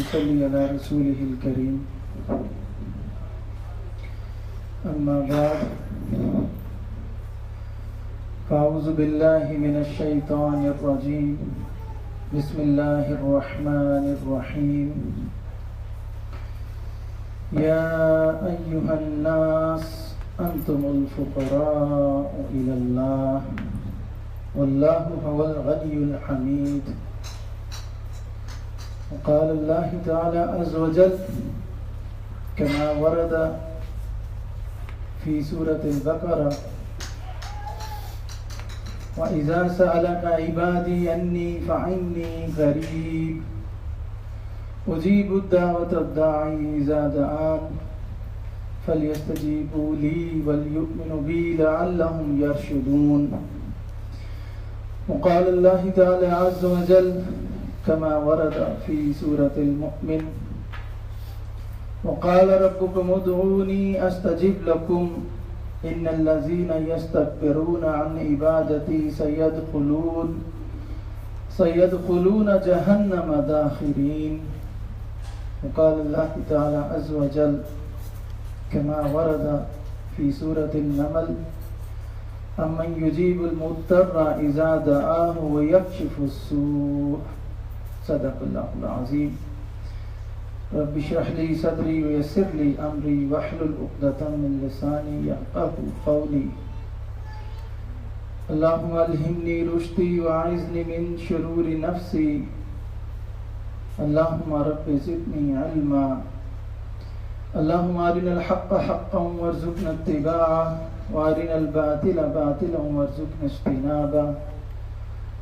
نصلي على رسوله الكريم أما بعد فأعوذ بالله من الشيطان الرجيم بسم الله الرحمن الرحيم يا أيها الناس أنتم الفقراء إلى الله والله هو الغني الحميد وقال الله تعالى عز وجل كما ورد في سورة البقرة وإذا سألك عبادي أني فإني قريب أجيب الدعوة الداعي إذا دعان فليستجيبوا لي وليؤمنوا بي لعلهم يرشدون وقال الله تعالى عز وجل كما ورد في سورة المؤمن وقال ربكم ادعوني أستجب لكم إن الذين يستكبرون عن عبادتي سيدخلون جهنم داخرين وقال الله تعالى عز وجل كما ورد في سورة النمل أمن يجيب المضطر إذا دعاه ويكشف السوء صدق الله العظيم رب اشرح لي صدري ويسر لي أمري واحلل عقدة من لساني يفقهوا قولي اللهم ألهمني رشدي وأعذني من شرور نفسي اللهم رب زدني علما اللهم أرنا الحق حقا وارزقنا اتباعه وأرنا الباطل باطلا وارزقنا اجتنابه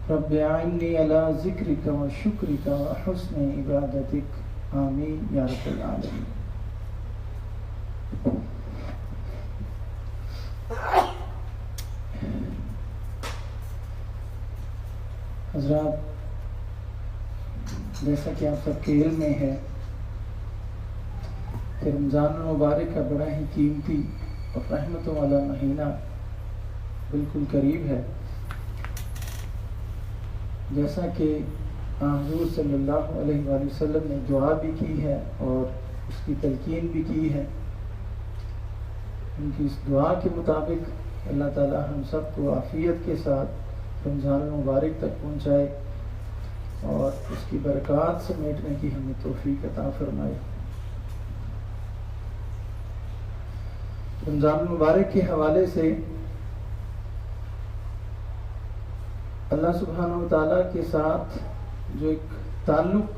رب أعني على ذكرك وشكرك وحسن عبادتك آمین یا رب العالمین. حضرات، جیسا کہ آپ سب کے علم میں ہے کہ رمضان المبارک کا بڑا ہی قیمتی اور رحمتوں والا مہینہ بالکل قریب ہے. جیسا کہ حضور صلی اللہ علیہ وآلہ وسلم نے دعا بھی کی ہے اور اس کی تلقین بھی کی ہے. ان کی اس دعا کے مطابق اللہ تعالی ہم سب کو عافیت کے ساتھ رمضان المبارک تک پہنچائے اور اس کی برکات سمیٹنے کی ہمیں توفیق عطا فرمائے. رمضان المبارک کے حوالے سے اللہ سبحانہ و تعالیٰ کے ساتھ جو ایک تعلق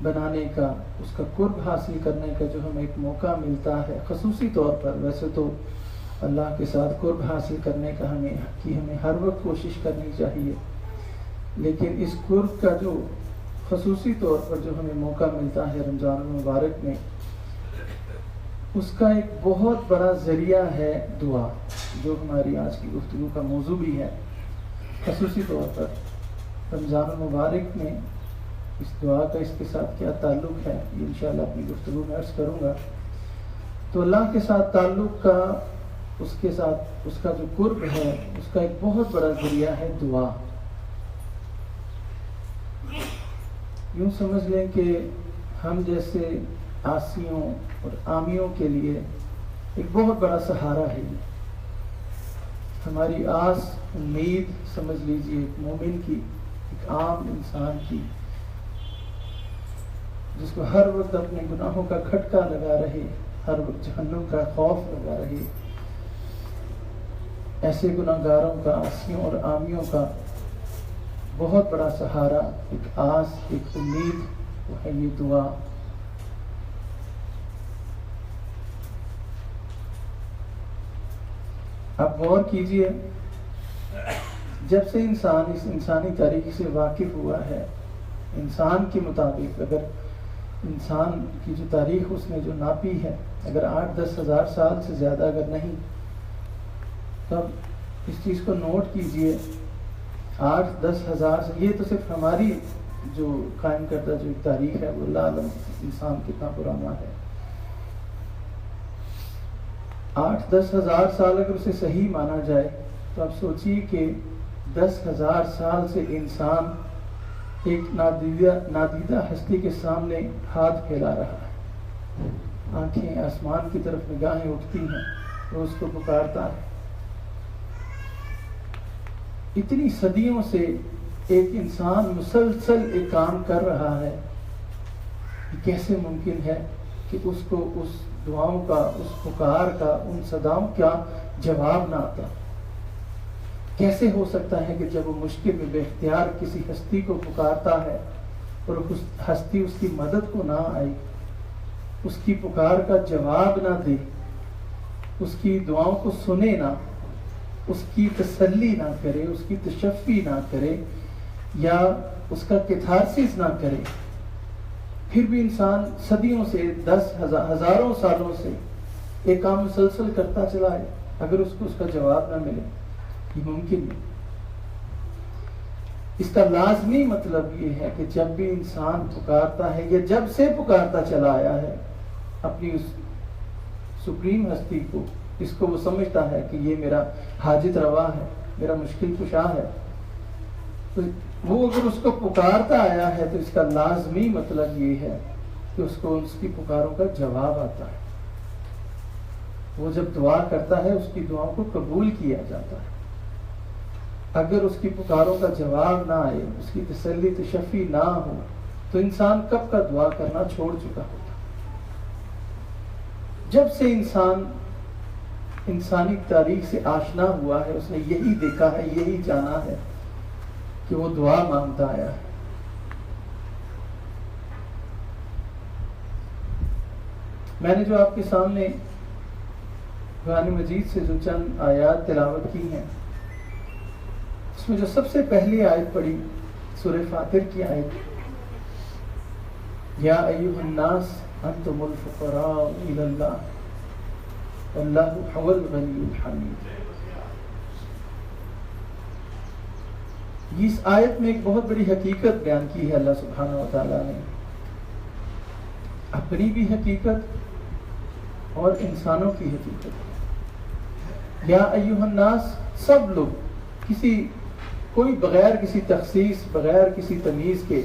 بنانے کا، اس کا قرب حاصل کرنے کا جو ہمیں ایک موقع ملتا ہے خصوصی طور پر، ویسے تو اللہ کے ساتھ قرب حاصل کرنے کا ہمیں ہر وقت کوشش کرنی چاہیے، لیکن اس قرب کا جو خصوصی طور پر جو ہمیں موقع ملتا ہے رمضان المبارک میں، اس کا ایک بہت بڑا ذریعہ ہے دعا، جو ہماری آج کی گفتگو کا موضوع بھی ہے. خصوصی طور پر رمضان المبارک میں اس دعا کا اس کے ساتھ کیا تعلق ہے، یہ انشاءاللہ اپنی گفتگو میں عرض کروں گا. تو اللہ کے ساتھ تعلق کا، اس کے ساتھ اس کا جو قرب ہے، اس کا ایک بہت بڑا ذریعہ ہے دعا. یوں سمجھ لیں کہ ہم جیسے آسیوں اور عامیوں کے لیے ایک بہت بڑا سہارا ہے. ہماری آس، امید سمجھ لیجیے ایک مومن کی، ایک عام انسان کی، جس کو ہر وقت اپنے گناہوں کا کھٹکا لگا رہے، ہر وقت جہنم کا خوف لگا رہے. ایسے گناہگاروں کا، عاصیوں اور عامیوں کا بہت بڑا سہارا، ایک آس، ایک امید، وہ ہے یہ دعا. آپ غور کیجئے، جب سے انسان اس انسانی تاریخ سے واقف ہوا ہے، انسان کے مطابق اگر انسان کی جو تاریخ اس نے جو ناپی ہے، اگر 8-10 ہزار سال سے زیادہ اگر نہیں، تب اس چیز کو نوٹ کیجئے. 8-10 ہزار سے، یہ تو صرف ہماری جو قائم کردہ جو ایک تاریخ ہے، وہ اللہ عالم انسان کتنا پرانا ہے. 8-10 ہزار سال اگر اسے صحیح مانا جائے تو آپ سوچیے کہ 10,000 سال سے انسان ایک نادیدہ ہستی کے سامنے ہاتھ پھیلا رہا ہے، آنکھیں آسمان کی طرف نگاہیں اٹھتی ہیں، وہ اس کو پکارتا ہے۔ اتنی صدیوں سے ایک انسان مسلسل ایک کام کر رہا ہے، کیسے ممکن ہے کہ اس کو اس دعاؤں کا، اس پکار کا، ان صداؤں کا جواب نہ آتا؟ کیسے ہو سکتا ہے کہ جب وہ مشکل میں بے اختیار کسی ہستی کو پکارتا ہے اور اس ہستی اس کی مدد کو نہ آئی، اس کی پکار کا جواب نہ دے، اس کی دعاؤں کو سنے نہ، اس کی تسلی نہ کرے، اس کی تشفی نہ کرے یا اس کا کیتھارسس نہ کرے، پھر بھی انسان صدیوں سے، ہزاروں سالوں سے ایک کام مسلسل کرتا چلا ہے، اگر اس کو اس کا جواب نہ ملے، یہ ممکن نہیں۔ اس کا لازمی مطلب یہ ہے کہ جب بھی انسان پکارتا ہے یا جب سے پکارتا چلا آیا ہے اپنی اس سپریم ہستی کو، جس کو وہ سمجھتا ہے کہ یہ میرا حاجت روا ہے، میرا مشکل کشا ہے، تو وہ اگر اس کو پکارتا آیا ہے تو اس کا لازمی مطلب یہ ہے کہ اس کو اس کی پکاروں کا جواب آتا ہے۔ وہ جب دعا کرتا ہے اس کی دعاؤں کو قبول کیا جاتا ہے۔ اگر اس کی پکاروں کا جواب نہ آئے، اس کی تسلی تشفی نہ ہو، تو انسان کب کا دعا کرنا چھوڑ چکا ہوتا۔ جب سے انسان انسانی تاریخ سے آشنا ہوا ہے، اس نے یہی دیکھا ہے، یہی جانا ہے کہ وہ دعا مانگتا آیا ہے۔ میں نے جو آپ کے سامنے قرآن مجید سے جو چند آیات تلاوت کی ہیں، اس میں جو سب سے پہلی آیت پڑھی سورہ فاطر کی آیت، یا ایھا الناس انتم الفقراء الی اللہ واللہ هو الغنی الحمید۔ اس آیت میں ایک بہت بڑی حقیقت بیان کی ہے اللہ سبحانہ و تعالیٰ نے، اپنی بھی حقیقت اور انسانوں کی حقیقت۔ یا ایھا الناس، سب لوگ، کوئی بغیر کسی تخصیص، بغیر کسی تمیز کے،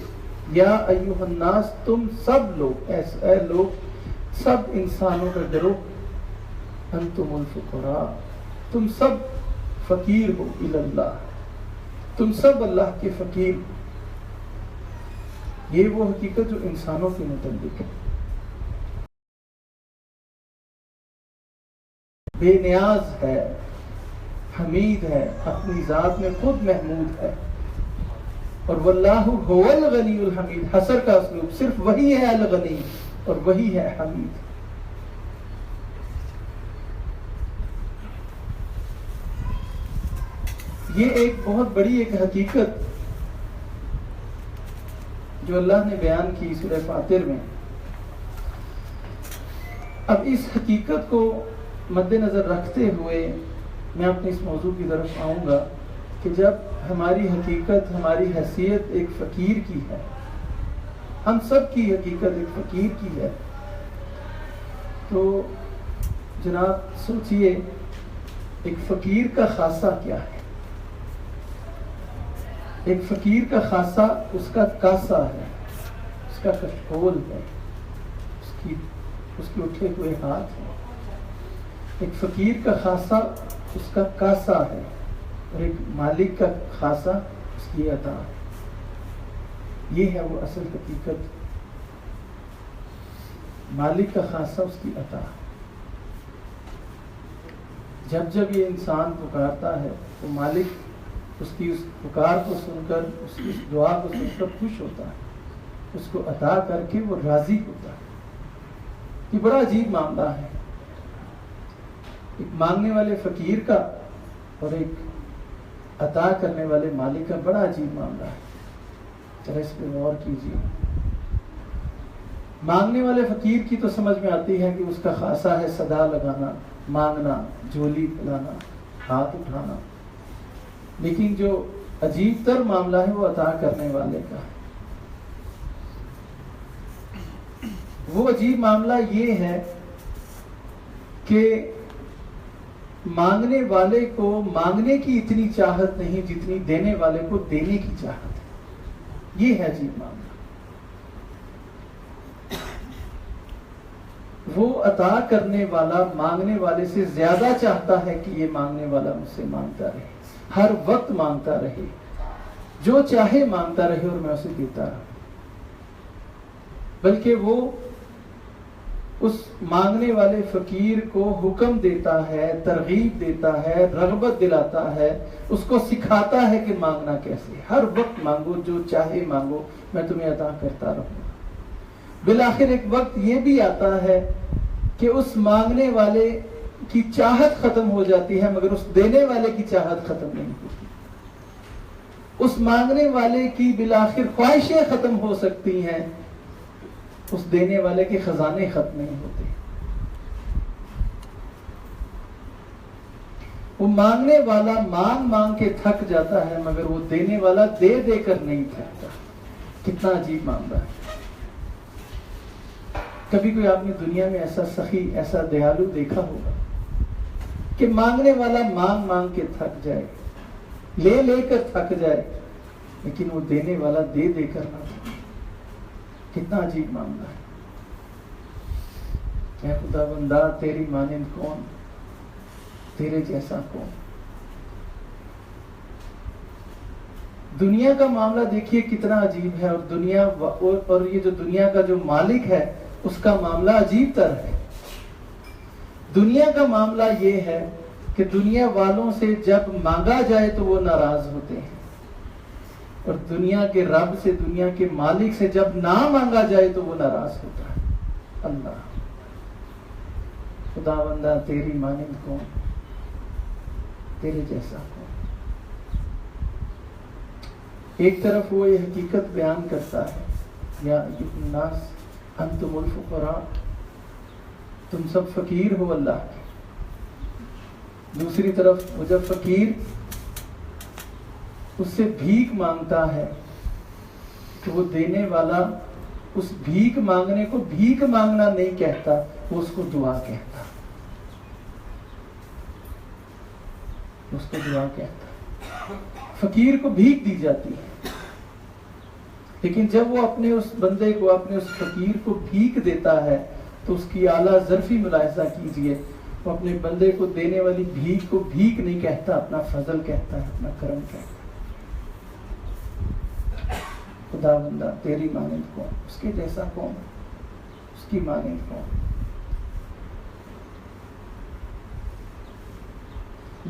یا ایھا الناس، تم سب لوگ، اے لوگ، سب انسانوں کا گروہ، انتم الفقراء، تم سب فقیر ہو، الی اللہ، تم سب اللہ کے فقیر۔ یہ وہ حقیقت جو انسانوں کے متعلق ہے، بے نیاز ہے، حمید ہے، اپنی ذات میں خود محمود ہے، اور واللہ هو الغنی الحمید، حصر کا اسلوب، صرف وہی ہے الغنی اور وہی ہے حمید۔ یہ ایک بہت بڑی ایک حقیقت جو اللہ نے بیان کی سورہ فاطر میں۔ اب اس حقیقت کو مد نظر رکھتے ہوئے میں اپنے اس موضوع کی طرف آؤں گا کہ جب ہماری حقیقت، ہماری حیثیت ایک فقیر کی ہے، ہم سب کی حقیقت ایک فقیر کی ہے، تو جناب سوچئے ایک فقیر کا خاصہ کیا ہے؟ ایک فقیر کا خاصہ اس کا کاسا ہے، اس کا کشکول ہے، اس کے اٹھے ہوئے ہاتھ ہیں۔ ایک فقیر کا خاصہ اس کا کاسا ہے، اور ایک مالک کا خاصہ اس کی عطا ہے۔ یہ ہے وہ اصل حقیقت، مالک کا خاصہ اس کی عطا ہے۔ جب جب یہ انسان پکارتا ہے تو مالک اس کی اس پکار کو سن کر، اس کی اس دعا کو سن کر خوش ہوتا ہے، اس کو عطا کر کے وہ راضی ہوتا ہے۔ یہ بڑا عجیب معاملہ ہے، ایک مانگنے والے فقیر کا اور ایک عطا کرنے والے مالک کا بڑا عجیب معاملہ ہے۔ ذرا اس پہ غور کیجیے۔ مانگنے والے فقیر کی تو سمجھ میں آتی ہے کہ اس کا خاصہ ہے صدا لگانا، مانگنا، جھولی پھیلانا، ہاتھ اٹھانا، لیکن جو عجیب تر معاملہ ہے وہ عطا کرنے والے کا ہے۔ وہ عجیب معاملہ یہ ہے کہ مانگنے والے کو مانگنے کی اتنی چاہت نہیں جتنی دینے والے کو دینے کی چاہت ہے۔ یہ ہے عجیب معاملہ. وہ عطا کرنے والا مانگنے والے سے زیادہ چاہتا ہے کہ یہ مانگنے والا مجھ سے مانگتا رہے، ہر وقت مانگتا رہے، جو چاہے مانگتا رہے اور میں اسے دیتا رہا. بلکہ وہ اس مانگنے والے فقیر کو حکم دیتا ہے، ترغیب دیتا ہے، رغبت دلاتا ہے، اس کو سکھاتا ہے کہ مانگنا کیسے. ہر وقت مانگو، جو چاہے مانگو، میں تمہیں عطا کرتا رہوں. بالآخر ایک وقت یہ بھی آتا ہے کہ اس مانگنے والے کی چاہت ختم ہو جاتی ہے، مگر اس دینے والے کی چاہت ختم نہیں ہوتی. اس مانگنے والے کی بالآخر خواہشیں ختم ہو سکتی ہیں، اس دینے والے کے خزانے ختم نہیں ہوتے. وہ مانگنے والا مانگ مانگ کے تھک جاتا ہے، مگر وہ دینے والا دے دے کر نہیں تھکتا. کتنا عجیب معاملہ ہے. کبھی کوئی آپ نے دنیا میں ایسا سخی، ایسا دیالو دیکھا ہوگا کہ مانگنے والا مانگ مانگ کے تھک جائے، لے لے کر تھک جائے، لیکن وہ دینے والا دے دے کر نہ تھکے. کتنا عجیب معاملہ ہے. اے خدا بندہ، تیری مانند کون، تیرے جیسا کون. دنیا کا معاملہ دیکھیے کتنا عجیب ہے، اور دنیا اور یہ جو دنیا کا جو مالک ہے اس کا معاملہ عجیب تر ہے. دنیا کا معاملہ یہ ہے کہ دنیا والوں سے جب مانگا جائے تو وہ ناراض ہوتے ہیں، اور دنیا کے رب سے، دنیا کے مالک سے جب نہ مانگا جائے تو وہ ناراض ہوتا ہے. اللہ، خدا بندہ تیری مانند کون، تیرے جیسا کون. ایک طرف وہ یہ حقیقت بیان کرتا ہے، یا ایھا الناس انتم الفقراء، تم سب فقیر ہو اللہ کے. دوسری طرف وہ جب فقیر اس سے بھیک مانگتا ہے تو وہ دینے والا اس بھیک مانگنے کو بھیک مانگنا نہیں کہتا، وہ اس کو دعا کہتا، اس کو دعا کہتا. فقیر کو بھیک دی جاتی ہے، لیکن جب وہ اپنے اس بندے کو، اپنے اس فقیر کو بھیک دیتا ہے تو اس کی اعلیٰ ظرفی ملاحظہ کیجئے. وہ اپنے بندے کو دینے والی بھیک کو بھیک نہیں کہتا، اپنا فضل کہتا ہے، اپنا کرم کہتا ہے. خدا بندہ تیری مانند کون، اس کے جیسا کون، اس کی مانند کون.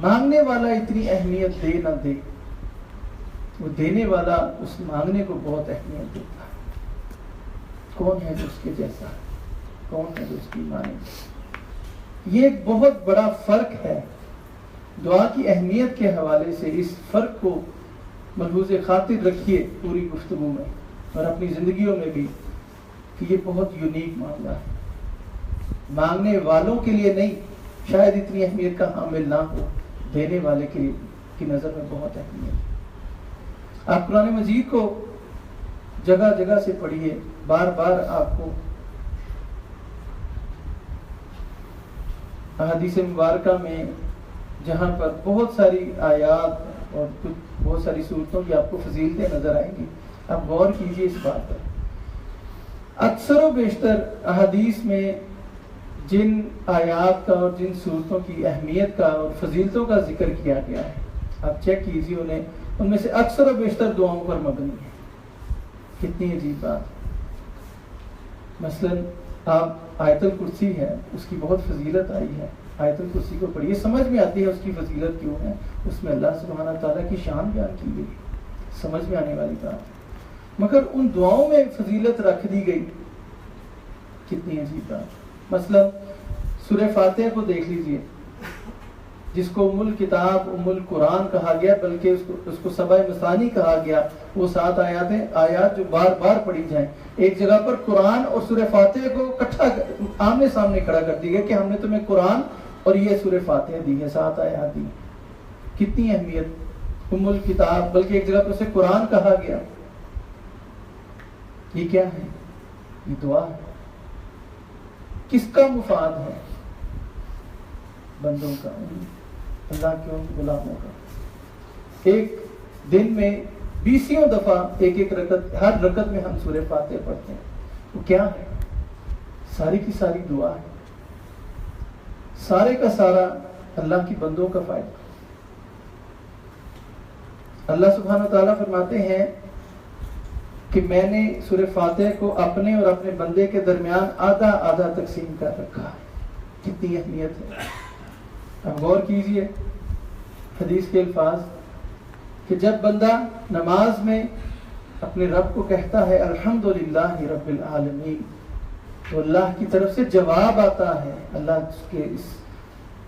مانگنے والا اتنی اہمیت دے نہ دے، وہ دینے والا اس مانگنے کو بہت اہمیت دیتا ہے. کون ہے جو اس کے جیسا ہے، کون ہے جو اس کی مانند. یہ ایک بہت بڑا فرق ہے. دعا کی اہمیت کے حوالے سے اس فرق کو ملحوظ خاطر رکھیے پوری گفتگو میں اور اپنی زندگیوں میں بھی، کہ یہ بہت یونیک معاملہ ہے. مانگنے والوں کے لیے نہیں، شاید اتنی اہمیت کا حامل نہ ہو، دینے والے کی نظر میں بہت اہمیت ہے. آپ قرآن مجید کو جگہ جگہ سے پڑھیے، بار بار آپ کو احادیث مبارکہ میں جہاں پر بہت ساری آیات اور کچھ بہت ساری صورتوں کی آپ کو فضیلتیں نظر آئیں گی. آپ غور کیجئے اس بات پر. اکثر و بیشتر احادیث میں جن آیات کا اور جن صورتوں کی اہمیت کا اور فضیلتوں کا ذکر کیا گیا ہے، آپ چیک کیجئے انہیں، ان میں سے اکثر و بیشتر دعاؤں پر مبنی ہے. کتنی عجیب بات. مثلا آپ آیت الکرسی ہے، اس کی بہت فضیلت آئی ہے. آیت الکرسی کو پڑھیے، سمجھ میں آتی ہے اس کی فضیلت کیوں ہے. اس میں اللہ سبحانہ تعالیٰ کی شان بیان کی گئی، سمجھ میں آنے والی بات. مگر ان دعاؤں میں فضیلت رکھ دی گئی. کتنی عجیب بات. مثلا سورہ فاتحہ کو دیکھ لیجئے، جس کو ام الکتاب، ام القرآن کہا گیا، بلکہ اس کو سبع مثانی کہا گیا. وہ 7 آیات جو بار بار پڑھی جائیں. ایک جگہ پر قرآن اور سورہ فاتحہ کو اکٹھا آمنے سامنے کھڑا کر دی گیا کہ ہم نے تمہیں قرآن اور یہ سورہ فاتحہ دی ہے، 7 آیات دی. کتنی اہمیت. ام الکتاب، بلکہ ایک جگہ پر اسے قرآن کہا گیا. یہ کیا ہے؟ یہ دعا ہے. کس کا مفاد ہے؟ بندوں کا، اللہ کے ان غلاموں کا. ایک دن میں 20 دفعہ ایک رکعت، ہر رکعت میں ہم سورہ فاتحہ پڑھتے ہیں. وہ کیا ہے؟ ساری کی ساری دعا ہے، سارے کا سارا اللہ کی بندوں کا فائدہ. اللہ سبحانہ و تعالیٰ فرماتے ہیں کہ میں نے سورہ فاتحہ کو اپنے اور اپنے بندے کے درمیان آدھا آدھا تقسیم کر رکھا ہے. کتنی اہمیت ہے. اب غور کیجئے حدیث کے الفاظ کہ جب بندہ نماز میں اپنے رب کو کہتا ہے الحمدللہ رب العالمین، تو اللہ کی طرف سے جواب آتا ہے. اللہ کے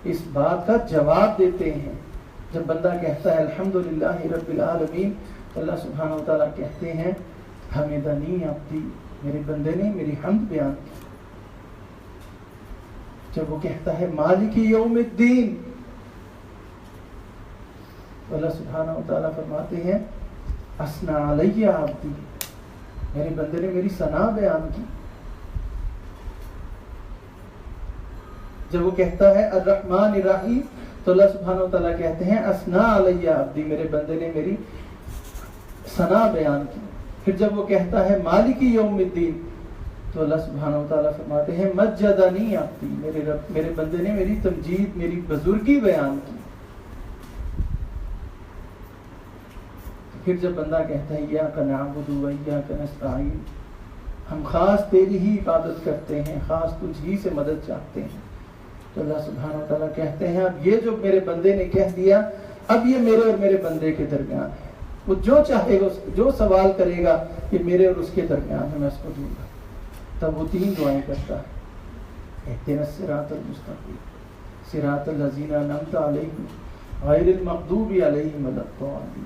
اس بات کا جواب دیتے ہیں. جب بندہ کہتا ہے الحمدللہ رب العالمین، تو اللہ سبحانہ و تعالیٰ کہتے ہیں حمدنی عبدی، میرے بندے نے میری حمد بیان کی. جب وہ کہتا ہے مالک یوم الدین، تو اللہ سبحانہ و تعالیٰ فرماتے ہیں اثنا علی عبدی، میرے بندے نے میری ثنا بیان کی. جب وہ کہتا ہے الرحمن الرحیم، تو اللہ سبحانہ و تعالیٰ کہتے ہیں اثنا علی عبدی، میرے بندے نے میری ثنا بیان کی. پھر جب وہ کہتا ہے مالک یوم الدین، تو اللہ سبحانہ و تعالیٰ فرماتے ہیں مجدنی عبدی، میرے بندے نے میری تمجید، میری بزرگی بیان کی. پھر جب بندہ کہتا ہے ایاک نعبد و ایاک نستعین، ہم خاص تیری ہی عبادت کرتے ہیں، خاص تجھ ہی سے مدد چاہتے ہیں، تو اللہ سبحانہ و تعالیٰ کہتے ہیں اب یہ جو میرے بندے نے کہہ دیا، اب یہ میرے اور میرے بندے کے درمیان ہے. وہ جو چاہے گا، جو سوال کرے گا، یہ میرے اور اس کے درمیان ہے، میں اس کو دوں گا. تب وہ 3 دعائیں کرتا ہے اہدنا الصراط المستقیم صراط الذین انعمت علیہم غیر المغضوب علیہم ولا الضالین.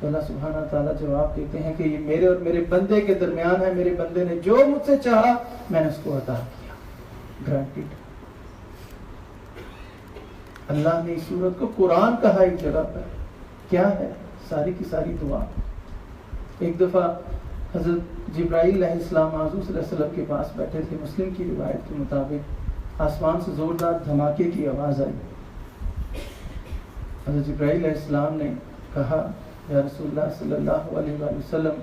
تو اللہ سبحانہ تعالیٰ جواب دیتے ہیں کہ یہ میرے اور میرے بندے کے درمیان ہے. میرے بندے نے جو مجھ سے چاہا میں نے اس کو عطا کیا، گرانٹیڈ. اللہ نے اس سورت کو قرآن کہا ایک جگہ پر. کیا ہے؟ ساری کی ساری دعا. ایک دفعہ حضرت جبرائیل علیہ السلام حضور صلی اللہ علیہ وسلم کے پاس بیٹھے تھے. مسلم کی روایت کے مطابق آسمان سے زوردار دھماکے کی آواز آئی. حضرت جبرائیل علیہ السلام نے کہا یا رسول اللہ صلی اللہ علیہ وآلہ وسلم،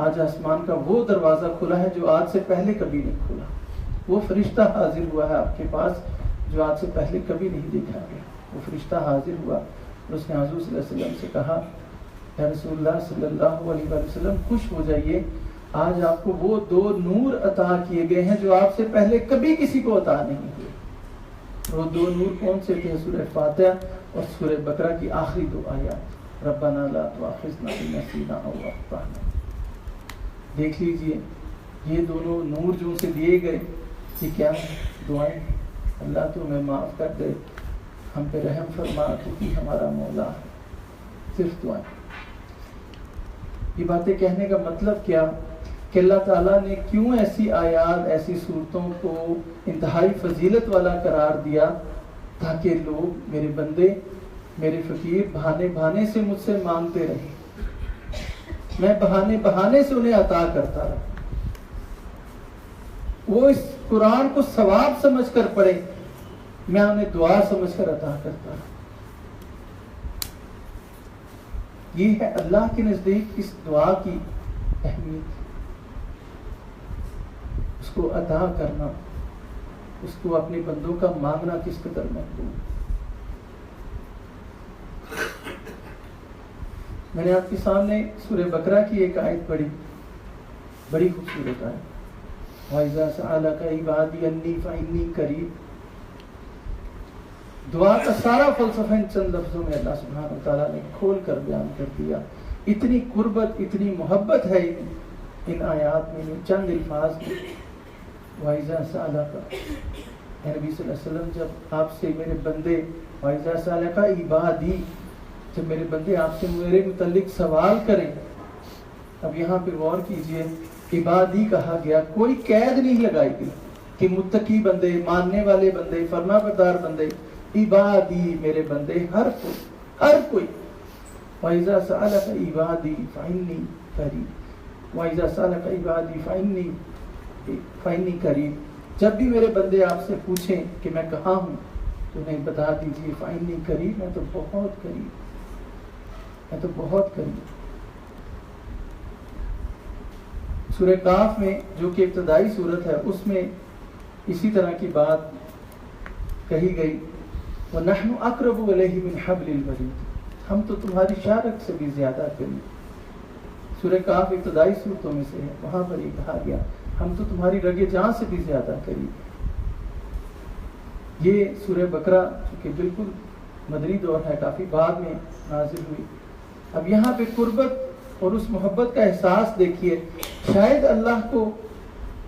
آج آسمان کا وہ دروازہ کھلا ہے جو آج سے پہلے کبھی نہیں کھلا. وہ فرشتہ حاضر ہوا ہے آپ کے پاس جو آج سے پہلے کبھی نہیں دیکھا گیا. وہ فرشتہ حاضر ہوا اور اس نے حضور صلی اللہ علیہ وسلم سے کہا یا رسول اللہ صلی اللہ علیہ وآلہ وسلم خوش ہو جائیے، آج آپ کو وہ 2 نور عطا کیے گئے ہیں جو آپ سے پہلے کبھی کسی کو عطا نہیں ہوئے. وہ 2 نور کون سے تھے؟ سورہ فاتحہ اور سورہ بقرہ کی آخری 2 آیات، ربنا لا تؤاخذنا ان نسینا او اخطانا. دیکھ لیجئے یہ دونوں نور جو اسے دیے گئے، یہ کیا ہے؟ دعائیں. اللہ تو ہمیں معاف کر دے، ہم پہ رحم فرما، تو ہی ہمارا مولا ہے. صرف دعائیں. یہ باتیں کہنے کا مطلب کیا کہ اللہ تعالیٰ نے کیوں ایسی آیات، ایسی صورتوں کو انتہائی فضیلت والا قرار دیا؟ تاکہ لوگ، میرے بندے، میرے فقیر بہانے سے مجھ سے مانگتے رہے، میں بہانے سے انہیں عطا کرتا رہا. وہ اس قرآن کو ثواب سمجھ کر پڑھے، میں انہیں دعا سمجھ کر عطا کرتا رہا. یہ ہے اللہ کے نزدیک اس دعا کی اہمیت. اس کو عطا کرنا، اس کو اپنے بندوں کا مانگنا کس قدر محبوب. میں نے آپ کے سامنے سورہ بقرہ کی ایک آیت پڑھی، بڑی خوبصورت آیت، وَإِذَا سَأَلَكَ عِبَادِي أَنِّي فَإِنِّي قَرِيبٌ. دعا کا سارا فلسفہ ان چند لفظوں میں اللہ سبحانہ وتعالیٰ نے کھول کر بیان کر دیا. اتنی قربت، اتنی محبت ہے ان آیات میں، چند الفاظ میں. وَإِذَا سَأَلَكَ، نبی صلی اللہ علیہ وسلم جب آپ سے میرے بندے، وَإِذَا سَأَلَكَ عِبَادِي، جب میرے بندے آپ سے میرے متعلق سوال کریں. اب یہاں پہ غور کیجئے، عبادی کہا گیا، کوئی قید نہیں لگائی گئی کہ متقی بندے، ماننے والے بندے، فرما بردار بندے. عبادی، میرے بندے، ہر کوئی. وَإِذَا سَأَلَكَ عِبَادِي فَإِنِّي قَرِيبٌ وَإِذَا سَأَلَكَ عِبَادِي فَإِنِّي قَرِيبٌ. جب بھی میرے بندے آپ سے پوچھیں کہ میں کہاں ہوں، تو انہیں بتا دیجیے فَإِنِّي قَرِيبٌ، میں تو بہت قریب، میں تو بہت قریب. سورہ کاف میں جو کہ ابتدائی صورت ہے اس میں اسی طرح کی بات کہی گئی، وَنَحْنُ أَقْرَبُ إِلَيْهِ مِنْ حَبْلِ الْوَرِيدِ، ہم تو تمہاری شارک سے بھی زیادہ قریب۔ سورہ کاف ابتدائی صورتوں میں سے ہے، وہاں پر یہ کہا گیا ہم تو تمہاری رگ جاں سے بھی زیادہ قریب۔ یہ سورہ بقرہ چونکہ بالکل مدنی دور ہے، کافی بعد میں نازل ہوئی۔ اب یہاں پہ قربت اور اس محبت کا احساس دیکھیے، شاید اللہ کو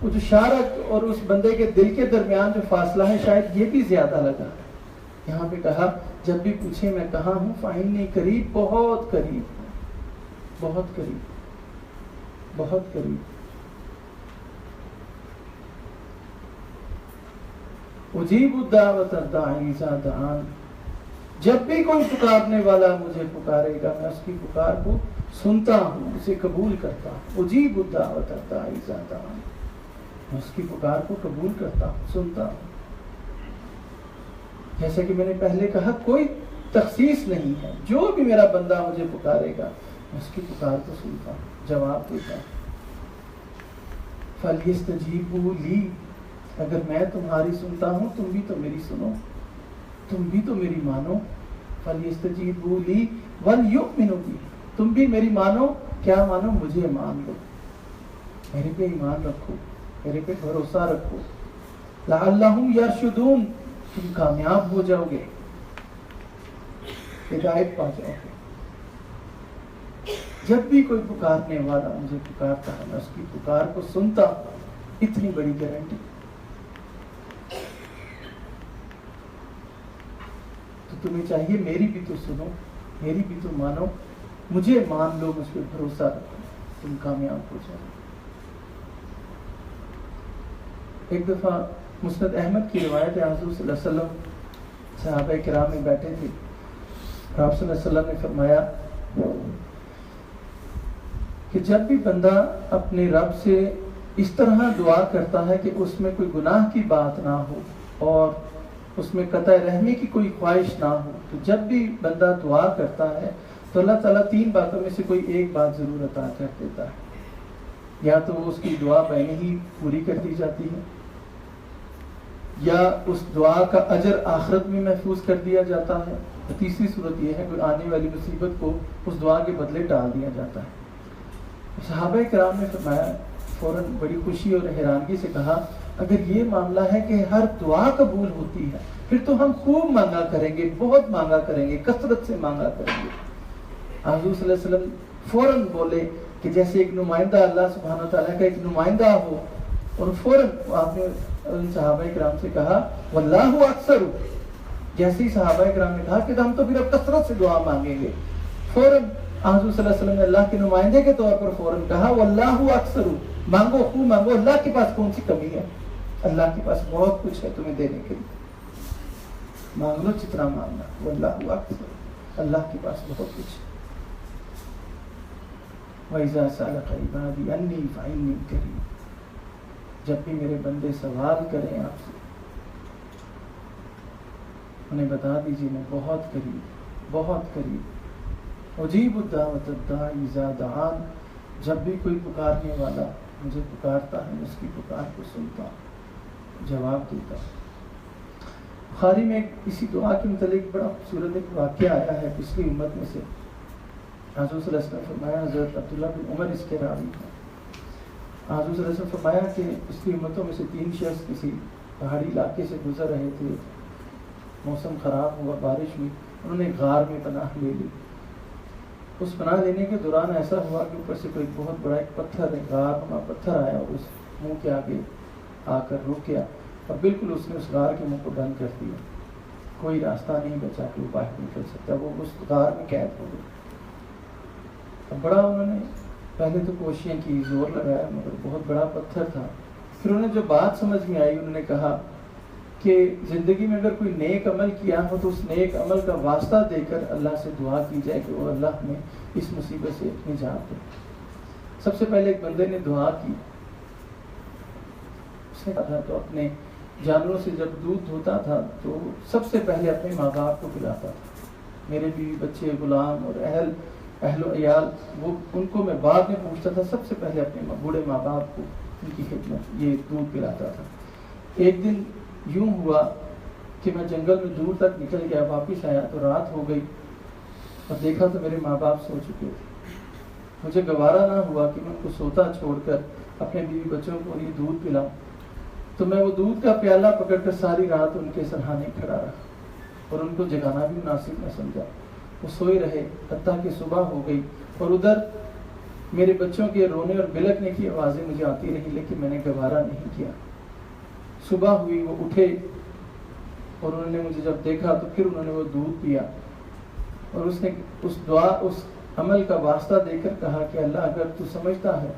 وہ جو شارک اور اس بندے کے دل کے درمیان جو فاصلہ ہے شاید یہ بھی زیادہ لگا۔ یہاں پہ کہا جب بھی پوچھے میں کہاں ہوں، فَإِنِّي قریب، بہت قریب، بہت قریب، بہت قریب۔ اجیب الدعوۃ الداعی اذا دعان، جب بھی کوئی پکارنے والا مجھے پکارے گا میں اس کی پکار کو سنتا ہوں، اسے قبول کرتا ہوں۔ اجیب الدعوۃ الداعی اذا دعان، میں اس کی پکار کو قبول کرتا ہوں، سنتا ہوں۔ جیسا کہ میں نے پہلے کہا کوئی تخصیص نہیں ہے، جو بھی میرا بندہ مجھے پکارے گا میں اس کی پکار کو سنتا ہوں، جواب دیتا ہوں۔ فَلْيَسْتَجِيبُوا لِي، اگر میں تمہاری سنتا ہوں تم بھی تو میری سنو، تم بھی تو میری مانو۔ فَلْيَسْتَجِيبُوا لِي وَلْيُؤْمِنُوا بِي، تم بھی میری مانو، کیا مانو؟ مجھے مان لو، میرے پہ ایمان رکھو، میرے پہ بھروسہ رکھو۔ لَعَلَّهُمْ يَرْشُدُونَ، تم کامیاب ہو جاؤ گے، ہدایت پا جاؤ گے۔ جب بھی کوئی پکارنے والا مجھے پکارتا ہے میں اس کی پکار کو سنتا ہوں، اتنی بڑی گارنٹی۔ تو تمہیں چاہیے میری بھی تو سنو، میری بھی تو مانو، مجھے مان لو، مجھ پہ بھروسہ رکھو، تم کامیاب ہو جاؤ۔ ایک دفعہ مسند احمد کی روایت ہے، حضور صلی اللہ علیہ وسلم صحابہ کرام میں بیٹھے تھے، آپ صلی اللہ علیہ وسلم نے فرمایا کہ جب بھی بندہ اپنے رب سے اس طرح دعا کرتا ہے کہ اس میں کوئی گناہ کی بات نہ ہو اور اس میں قطع رحمی کی کوئی خواہش نہ ہو، تو جب بھی بندہ دعا کرتا ہے تو اللہ تعالیٰ 3 باتوں میں سے کوئی ایک بات ضرور عطا کر دیتا ہے۔ یا تو اس کی دعا پہلے ہی پوری کر دی جاتی ہے، یا اس دعا کا اجر آخرت میں محفوظ کر دیا جاتا ہے، اور تیسری صورت یہ ہے کہ آنے والی مصیبت کو اس دعا کے بدلے ٹال دیا جاتا ہے۔ صحابہ کرام نے فرمایا، فوراً بڑی خوشی اور حیرانگی سے کہا اگر یہ معاملہ ہے کہ ہر دعا قبول ہوتی ہے پھر تو ہم خوب مانگا کریں گے، بہت مانگا کریں گے، کثرت سے مانگا کریں گے۔ حضور صلی اللہ علیہ وسلم فوراً بولے کہ جیسے ایک نمائندہ اللہ سبحانہ وتعالیٰ کا ایک نمائندہ ہو، اور فوراً آپ نے ان صحابہ کرام سے کہا واللہ اکثر، جیسے ہی صحابہ کرام نے کہا کہ ہم تو پھر اب کثرت سے دعا مانگیں گے، فوراً حضور صلی اللہ علیہ وسلم نے اللہ کے نمائندے کے طور پر فوراً کہا واللہ اکثر، مانگو خوب مانگو، اللہ کے پاس کون سی کمی ہے، اللہ کے پاس بہت کچھ ہے تمہیں دینے کے لیے، مانگ لو جتنا مانگنا، واللہ اکثر، اللہ کے پاس بہت کچھ ہے۔ وَإِذَا سَأَلَكَ عِبَادِي عَنِّي فَإِنِّي قَرِيبٌ، جب بھی میرے بندے سوال کریں آپ سے انہیں بتا دیجیے میں بہت قریب، بہت قریب۔ اجیب الدعوۃ الداعی اذا دعان، جب بھی کوئی پکارنے والا مجھے پکارتا ہے میں اس کی پکار کو سنتا ہوں، جواب دیتا ہوں۔ بخاری میں اسی دعا کے متعلق بڑا خوبصورت ایک واقعہ آیا ہے پچھلی امت میں سے۔ حضور صلی اللہ علیہ وسلم نے فرمایا، حضرت عبداللہ بن عمر اس کے راوی ہیں، حضور صلی اللہ علیہ وسلم نے فرمایا کہ پچھلی امتوں میں سے 3 شخص کسی پہاڑی علاقے سے گزر رہے تھے، موسم خراب ہوا، بارش ہوئی، انہوں نے غار میں پناہ لے لی۔ اس پناہ لینے کے دوران ایسا ہوا کہ اوپر سے کوئی بہت بڑا ایک پتھر ہے، غار نما پتھر آیا اور اس منہ کے آگے آ کر رک گیا اور بالکل اس نے اس غار کے منہ کو بند کر دیا، کوئی راستہ نہیں بچا کہ وہ باہر نکل سکتا، وہ اس غار میں قید ہو گیا۔ اب بڑا انہوں نے پہلے تو کوششیں کی، زور لگایا، مگر بہت بڑا پتھر تھا۔ پھر انہیں جو بات سمجھ میں آئی انہوں نے کہا کہ زندگی میں اگر کوئی نیک عمل کیا ہو تو اس نیک عمل کا واسطہ دے کر اللہ سے دعا کی جائے کہ وہ اللہ ہمیں اس مصیبت سے نجات دے۔ سب سے پہلے ایک بندے نے دعا کی، اس نے کہا تو اپنے جانوروں سے جب دودھ دھوتا تھا تو سب سے پہلے اپنے ماں باپ کو پلاتا تھا، میرے بیوی بچے غلام اور اہل اہل و عیال وہ ان کو میں بعد میں پوچھتا تھا، سب سے پہلے اپنے بوڑھے ماں باپ کو ان کی خدمت یہ دودھ پلاتا تھا۔ ایک دن یوں ہوا کہ میں جنگل میں دور تک نکل گیا، واپس آیا تو رات ہو گئی اور دیکھا تو میرے ماں باپ سو چکے تھے۔ مجھے گوارا نہ ہوا کہ میں ان کو سوتا چھوڑ کر اپنے بیوی بچوں کو یہ دودھ پلاؤں، تو میں وہ دودھ کا پیالہ پکڑ کر ساری رات ان کے سرہانے کھڑا رہا اور ان کو جگانا بھی مناسب نہ سمجھا۔ وہ سوئے رہے حتیٰ کہ صبح ہو گئی اور ادھر میرے بچوں کے رونے اور بلکنے کی آوازیں مجھے آتی رہی، لیکن میں نے گوارا نہیں کیا۔ صبح ہوئی، وہ اٹھے اور انہوں نے مجھے جب دیکھا تو پھر انہوں نے وہ دودھ پیا اور اس نے اس دعا اس عمل کا واسطہ دے کر کہا کہ اللہ اگر تو سمجھتا ہے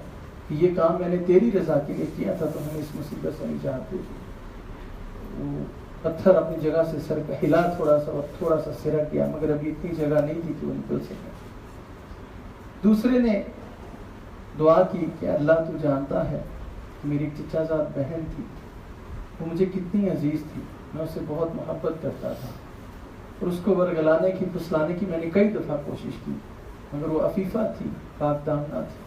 کہ یہ کام میں نے تیری رضا کے لیے کیا تھا تو ہمیں اس مصیبت سے نجات دے دی۔ وہ پتھر اپنی جگہ سے سر کا ہلا تھوڑا سا اور تھوڑا سا سرک گیا، مگر ابھی اتنی جگہ نہیں تھی کہ وہ نکل سکے۔ دوسرے نے دعا کی کہ اللہ تو جانتا ہے کہ میری چچا زاد بہن تھی، وہ مجھے کتنی عزیز تھی، میں اسے بہت محبت کرتا تھا اور اس کو ورگلانے کی پھسلانے کی میں نے کئی دفعہ کوشش کی، مگر وہ عفیفہ تھی، پاک دامنہ تھی،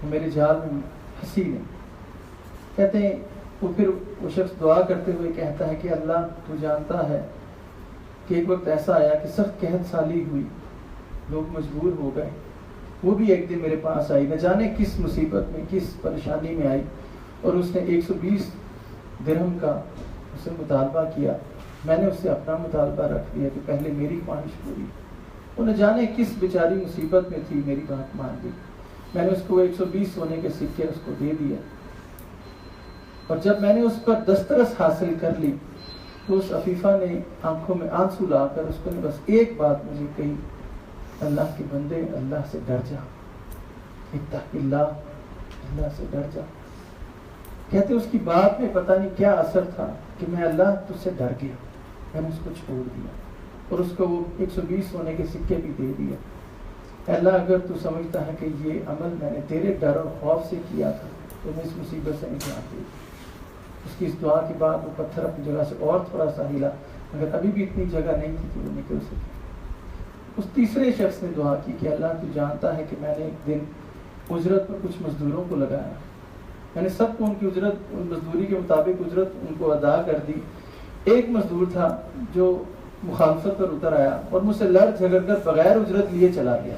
وہ میرے جال میں پھنسی نہیں۔ کہتے ہیں وہ شخص دعا کرتے ہوئے کہتا ہے کہ اللہ تو جانتا ہے کہ ایک وقت ایسا آیا کہ سخت قحط سالی ہوئی، لوگ مجبور ہو گئے، وہ بھی ایک دن میرے پاس آئی، نہ جانے کس مصیبت میں کس پریشانی میں آئی، اور اس نے 120 درہم کا اسے مطالبہ کیا۔ میں نے اس سے اپنا مطالبہ رکھ دیا کہ پہلے میری خواہش پوری۔ وہ نہ جانے کس بیچاری مصیبت میں تھی، میری بات مان لی۔ میں نے اس کو 120 سونے کے سکے اس کو دے دیا، اور جب میں نے اس پر دسترس حاصل کر لی تو اس عفیفہ نے آنکھوں میں آنسو لا کر اس کو نے بس ایک بات مجھے کہی، اللہ کے بندے اللہ سے ڈر جا، اتق اللہ، اللہ سے ڈر جا۔ کہتے اس کی بات میں پتہ نہیں کیا اثر تھا کہ میں اللہ تجھ سے ڈر گیا، میں نے اس کو چھوڑ دیا اور اس کو وہ 120 سونے کے سکے بھی دے دیا۔ اللہ اگر تو سمجھتا ہے کہ یہ عمل میں نے تیرے ڈر اور خوف سے کیا تھا تو میں اس مصیبت سے نجات دے۔ اس کی اس دعا کے بعد وہ پتھر اپنی جگہ سے اور تھوڑا سا ہلا، مگر ابھی بھی اتنی جگہ نہیں تھی کہ وہ نکل سکے۔ اس تیسرے شخص نے دعا کی کہ اللہ تو جانتا ہے کہ میں نے ایک دن اجرت پر کچھ مزدوروں کو لگایا، میں نے سب کو ان کی اجرت، ان مزدوری کے مطابق اجرت ان کو ادا کر دی۔ ایک مزدور تھا جو مخالفت پر اتر آیا اور مجھ سے لڑ جھگڑ کر بغیر اجرت لیے چلا گیا۔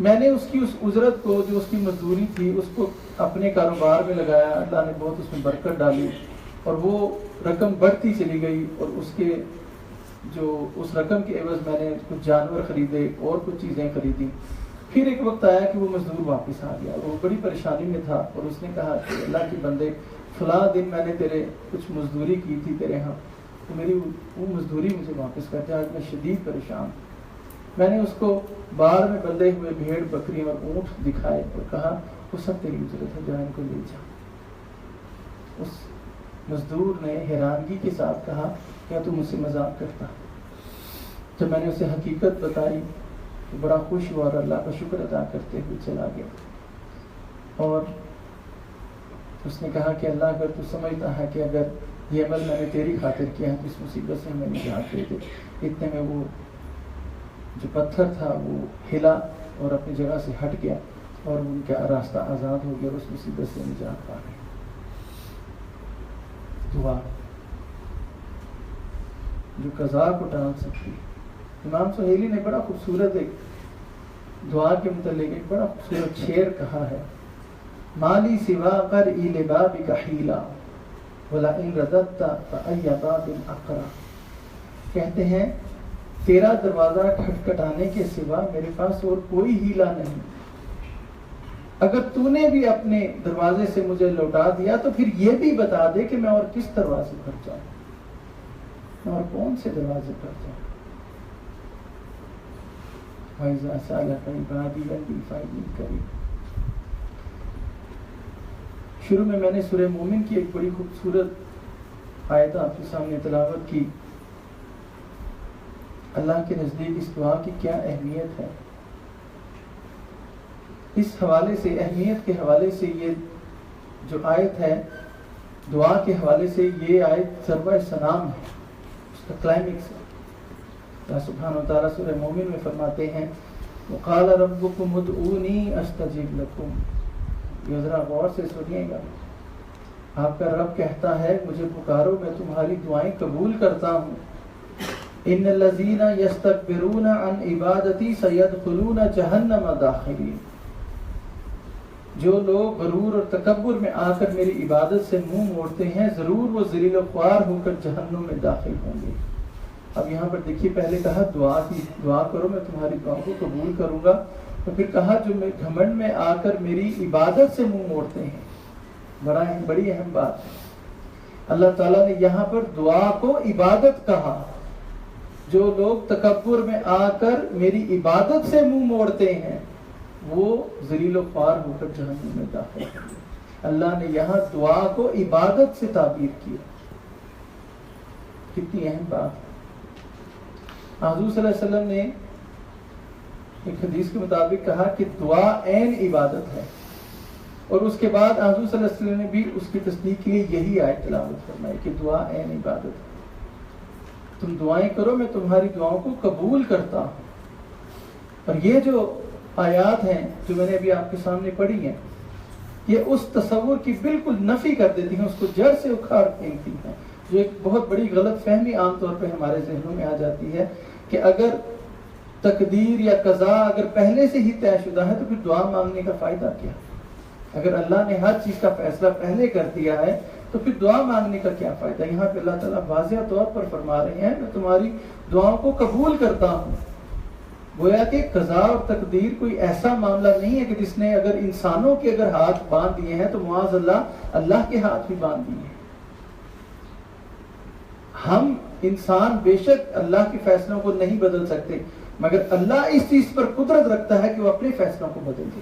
میں نے اس کی اس اجرت کو، جو اس کی مزدوری تھی، اس کو اپنے کاروبار میں لگایا، اللہ نے بہت اس میں برکت ڈالی اور وہ رقم بڑھتی چلی گئی، اور اس رقم کے عوض میں نے کچھ جانور خریدے اور کچھ چیزیں خریدی۔ پھر ایک وقت آیا کہ وہ مزدور واپس آ گیا، وہ بڑی پریشانی میں تھا اور اس نے کہا کہ اللہ کے بندے فلاں دن میں نے تیرے کچھ مزدوری کی تھی تیرے ہاں، تو میری وہ مزدوری مجھے واپس کر دے، آج میں شدید پریشان۔ میں نے اس کو باہر میں بندھے ہوئے بھیڑ بکری اور اونٹ دکھائے اور کہا وہ سب تیری اجرت ہے، جا ان کو لے جا۔ اس مزدور نے حیرانگی کے ساتھ کہا کیا تو مجھ سے مذاق کرتا؟ جب میں نے اسے حقیقت بتائی تو بڑا خوش ہوا اور اللہ کا شکر ادا کرتے ہوئے چلا گیا، اور اس نے کہا کہ اللہ اگر تو سمجھتا ہے کہ اگر یہ عمل میں نے تیری خاطر کیا ہے تو اس مصیبت سے ہمیں نجات دے دے۔ اتنے میں وہ جو پتھر تھا وہ ہلا اور اپنی جگہ سے ہٹ گیا اور ان کا راستہ آزاد ہو گیا اور اس مصیبت سے نجات پا گئے۔ دعا جو قضا کو ٹال سکتی۔ امام سہیلی نے بڑا خوبصورت ایک دعا کے متعلق ایک بڑا خوبصورت شعر کہا ہے، مالی سوا قرئی لبابک حیلا ولئن رددت فأی باب اقرا۔ کہتے ہیں تیرا دروازہ کھٹکھٹانے کے سوا میرے پاس اور کوئی ہیلا نہیں، اگر تو نے بھی اپنے دروازے سے مجھے لوٹا دیا تو پھر یہ بھی بتا دے کہ میں اور کس دروازے پر جاؤں، میں اور کون سے دروازے پر جاؤں۔ وَإِذَا سَأَلَكَ عِبَادِي عَنِّي فَإِنِّي قَرِيبٌ۔ شروع میں نے سورہ مومن کی ایک بڑی خوبصورت آیت آپ کے سامنے تلاوت کی۔ اللہ کے نزدیک اس دعا کی کیا اہمیت ہے، اس حوالے سے، اہمیت کے حوالے سے یہ جو آیت ہے، دعا کے حوالے سے یہ آیت ضربہ سلام ہے، اس کا کلائمیکس ہے۔ اللہ سبحانہ و تعالیٰ سورہ مومن میں فرماتے ہیں وقال ربکم ادعونی استجب لکم. یہ ذرا غور سے سنیے گا. آپ کا رب کہتا ہے مجھے پکارو میں تمہاری دعائیں قبول کرتا ہوں. ان الذین یستکبرون عن عبادتی سیدخلون جہنم داخرین. جو لوگ غرور اور تکبر میں آ کر میری عبادت سے منہ موڑتے ہیں ضرور وہ ذلیل و خوار ہو کر جہنم میں داخل ہوں گے. اب یہاں پر دیکھیے پہلے کہا دعا کرو میں تمہاری دعاؤں کو قبول کروں گا, تو پھر کہا جو گھمنڈ میں آ کر میری عبادت سے منہ موڑتے ہیں. بڑی اہم بات ہے. اللہ تعالیٰ نے یہاں پر دعا کو عبادت کہا. جو لوگ تکبر میں آ کر میری عبادت سے منہ موڑتے ہیں وہ ذلیل و خوار ہو کر جہنم میں داخل ہوں گے. اللہ نے یہاں دعا کو عبادت سے تعبیر کیا. کتنی اہم بات ہے. حضور صلی اللہ علیہ وسلم نے ایک حدیث کے مطابق کہا کہ دعا عین عبادت ہے, اور اس کے بعد حضور صلی اللہ علیہ وسلم نے بھی اس کی تصدیق کے لیے یہی آیت تلاوت فرمائی کہ دعا عین عبادت ہے. تم دعائیں کرو میں تمہاری دعاؤں کو قبول کرتا ہوں. اور یہ جو آیات ہیں جو میں نے ابھی آپ کے سامنے پڑھی ہیں یہ اس تصور کی بالکل نفی کر دیتی ہیں, اس کو جڑ سے اکھاڑ پھینکتی ہیں, جو ایک بہت بڑی غلط فہمی عام طور پہ ہمارے ذہنوں میں آ جاتی ہے کہ اگر تقدیر یا قضا اگر پہلے سے ہی طے شدہ ہے تو پھر دعا مانگنے کا فائدہ کیا. اگر اللہ نے ہر چیز کا فیصلہ پہلے کر دیا ہے تو پھر دعا مانگنے کا کیا فائدہ. یہاں پہ اللہ تعالیٰ واضح طور پر فرما رہے ہیں میں تمہاری دعاؤں کو قبول کرتا ہوں. گویا کہ قضا اور تقدیر کوئی ایسا معاملہ نہیں ہے کہ جس نے اگر انسانوں کے اگر ہاتھ باندھ دیے ہیں تو معاذ اللہ کے ہاتھ بھی باندھ دیے ہیں. ہم انسان بے شک اللہ کے فیصلوں کو نہیں بدل سکتے, مگر اللہ اس چیز پر قدرت رکھتا ہے کہ وہ اپنے فیصلوں کو بدل دے.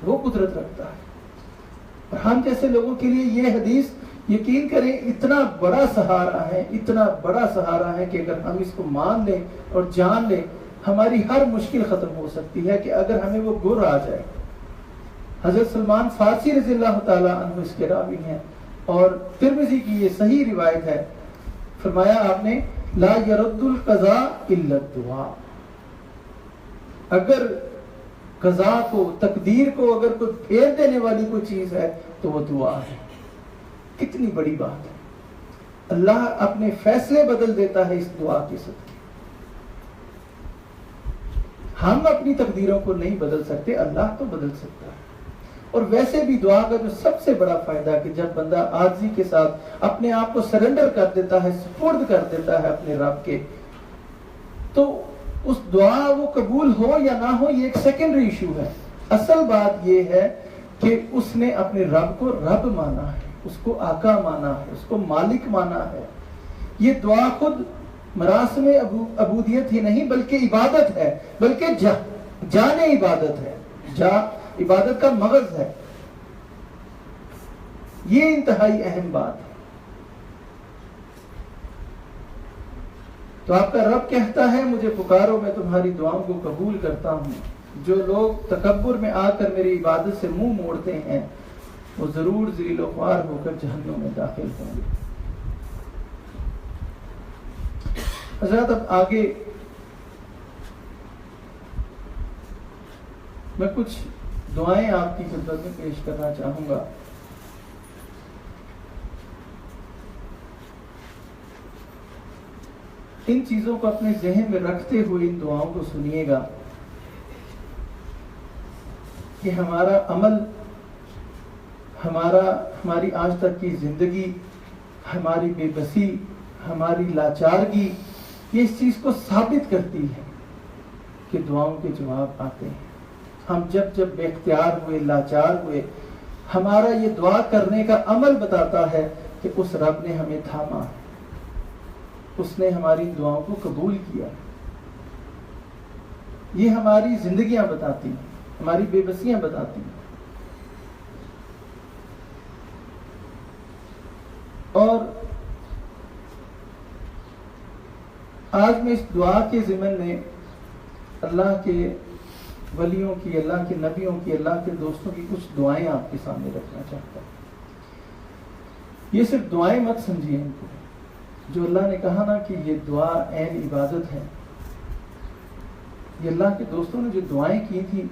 وہ قدرت رکھتا ہے. اور ہم جیسے لوگوں کے لیے یہ حدیث یقین کریں اتنا بڑا سہارا ہے, اتنا بڑا سہارا ہے کہ اگر ہم اس کو مان لیں اور جان لیں ہماری ہر مشکل ختم ہو سکتی ہے. کہ اگر ہمیں وہ گر آ جائے. حضرت سلمان فارسی رضی اللہ تعالیٰ عنہ اس کے راوی ہیں اور ترمذی کی یہ صحیح روایت ہے. فرمایا آپ نے لا يرد القضاء الا الدعاء. اگر قضا کو تقدیر کو اگر کوئی پھیر دینے والی کوئی چیز ہے تو وہ دعا ہے. کتنی بڑی بات ہے. اللہ اپنے فیصلے بدل دیتا ہے اس دعا کے صدقے. ہم اپنی تقدیروں کو نہیں بدل سکتے, اللہ تو بدل سکتا ہے. اور ویسے بھی دعا کا جو سب سے بڑا فائدہ ہے کہ جب بندہ عاجزی کے ساتھ اپنے آپ کو سرنڈر کر دیتا ہے, سپرد کر دیتا ہے اپنے رب کے, تو اس دعا وہ قبول ہو یا نہ ہو یہ ایک سیکنڈری ایشو ہے. اصل بات یہ ہے کہ اس نے اپنے رب کو رب مانا ہے, اس کو آقا مانا ہے, اس کو مالک مانا ہے. یہ دعا خود مراسم عبودیت ہی نہیں بلکہ عبادت ہے, بلکہ جان عبادت ہے, عبادت کا مغز ہے. یہ انتہائی اہم بات ہے. تو آپ کا رب کہتا ہے مجھے پکارو میں تمہاری دعاؤں کو قبول کرتا ہوں. جو لوگ تکبر میں آ کر میری عبادت سے منہ موڑتے ہیں وہ ضرور ذلیل و خوار ہو کر جہنم میں داخل ہوں گے. حضرات اب آگے میں کچھ دعائیں آپ کی خدمت میں پیش کرنا چاہوں گا. ان چیزوں کو اپنے ذہن میں رکھتے ہوئے ان دعاؤں کو سنیے گا کہ ہمارا عمل, ہماری آج تک کی زندگی, ہماری بے بسی, ہماری لاچارگی یہ اس چیز کو ثابت کرتی ہے کہ دعاؤں کے جواب آتے ہیں. ہم جب بے اختیار ہوئے, لاچار ہوئے, ہمارا یہ دعا کرنے کا عمل بتاتا ہے کہ اس رب نے ہمیں تھاما, اس نے ہماری دعاؤں کو قبول کیا. یہ ہماری زندگیاں بتاتی ہیں, ہماری بے بسیاں بتاتی ہیں. اور آج میں اس دعا کے ضمن میں اللہ کے ولیوں کی, اللہ کے نبیوں کی, اللہ کے دوستوں کی کچھ دعائیں آپ کے سامنے رکھنا چاہتا ہوں. یہ صرف دعائیں مت سمجھیے ان کو, جو اللہ نے کہا نا کہ یہ دعا عین عبادت ہے, یہ اللہ کے دوستوں نے جو دعائیں کی تھیں،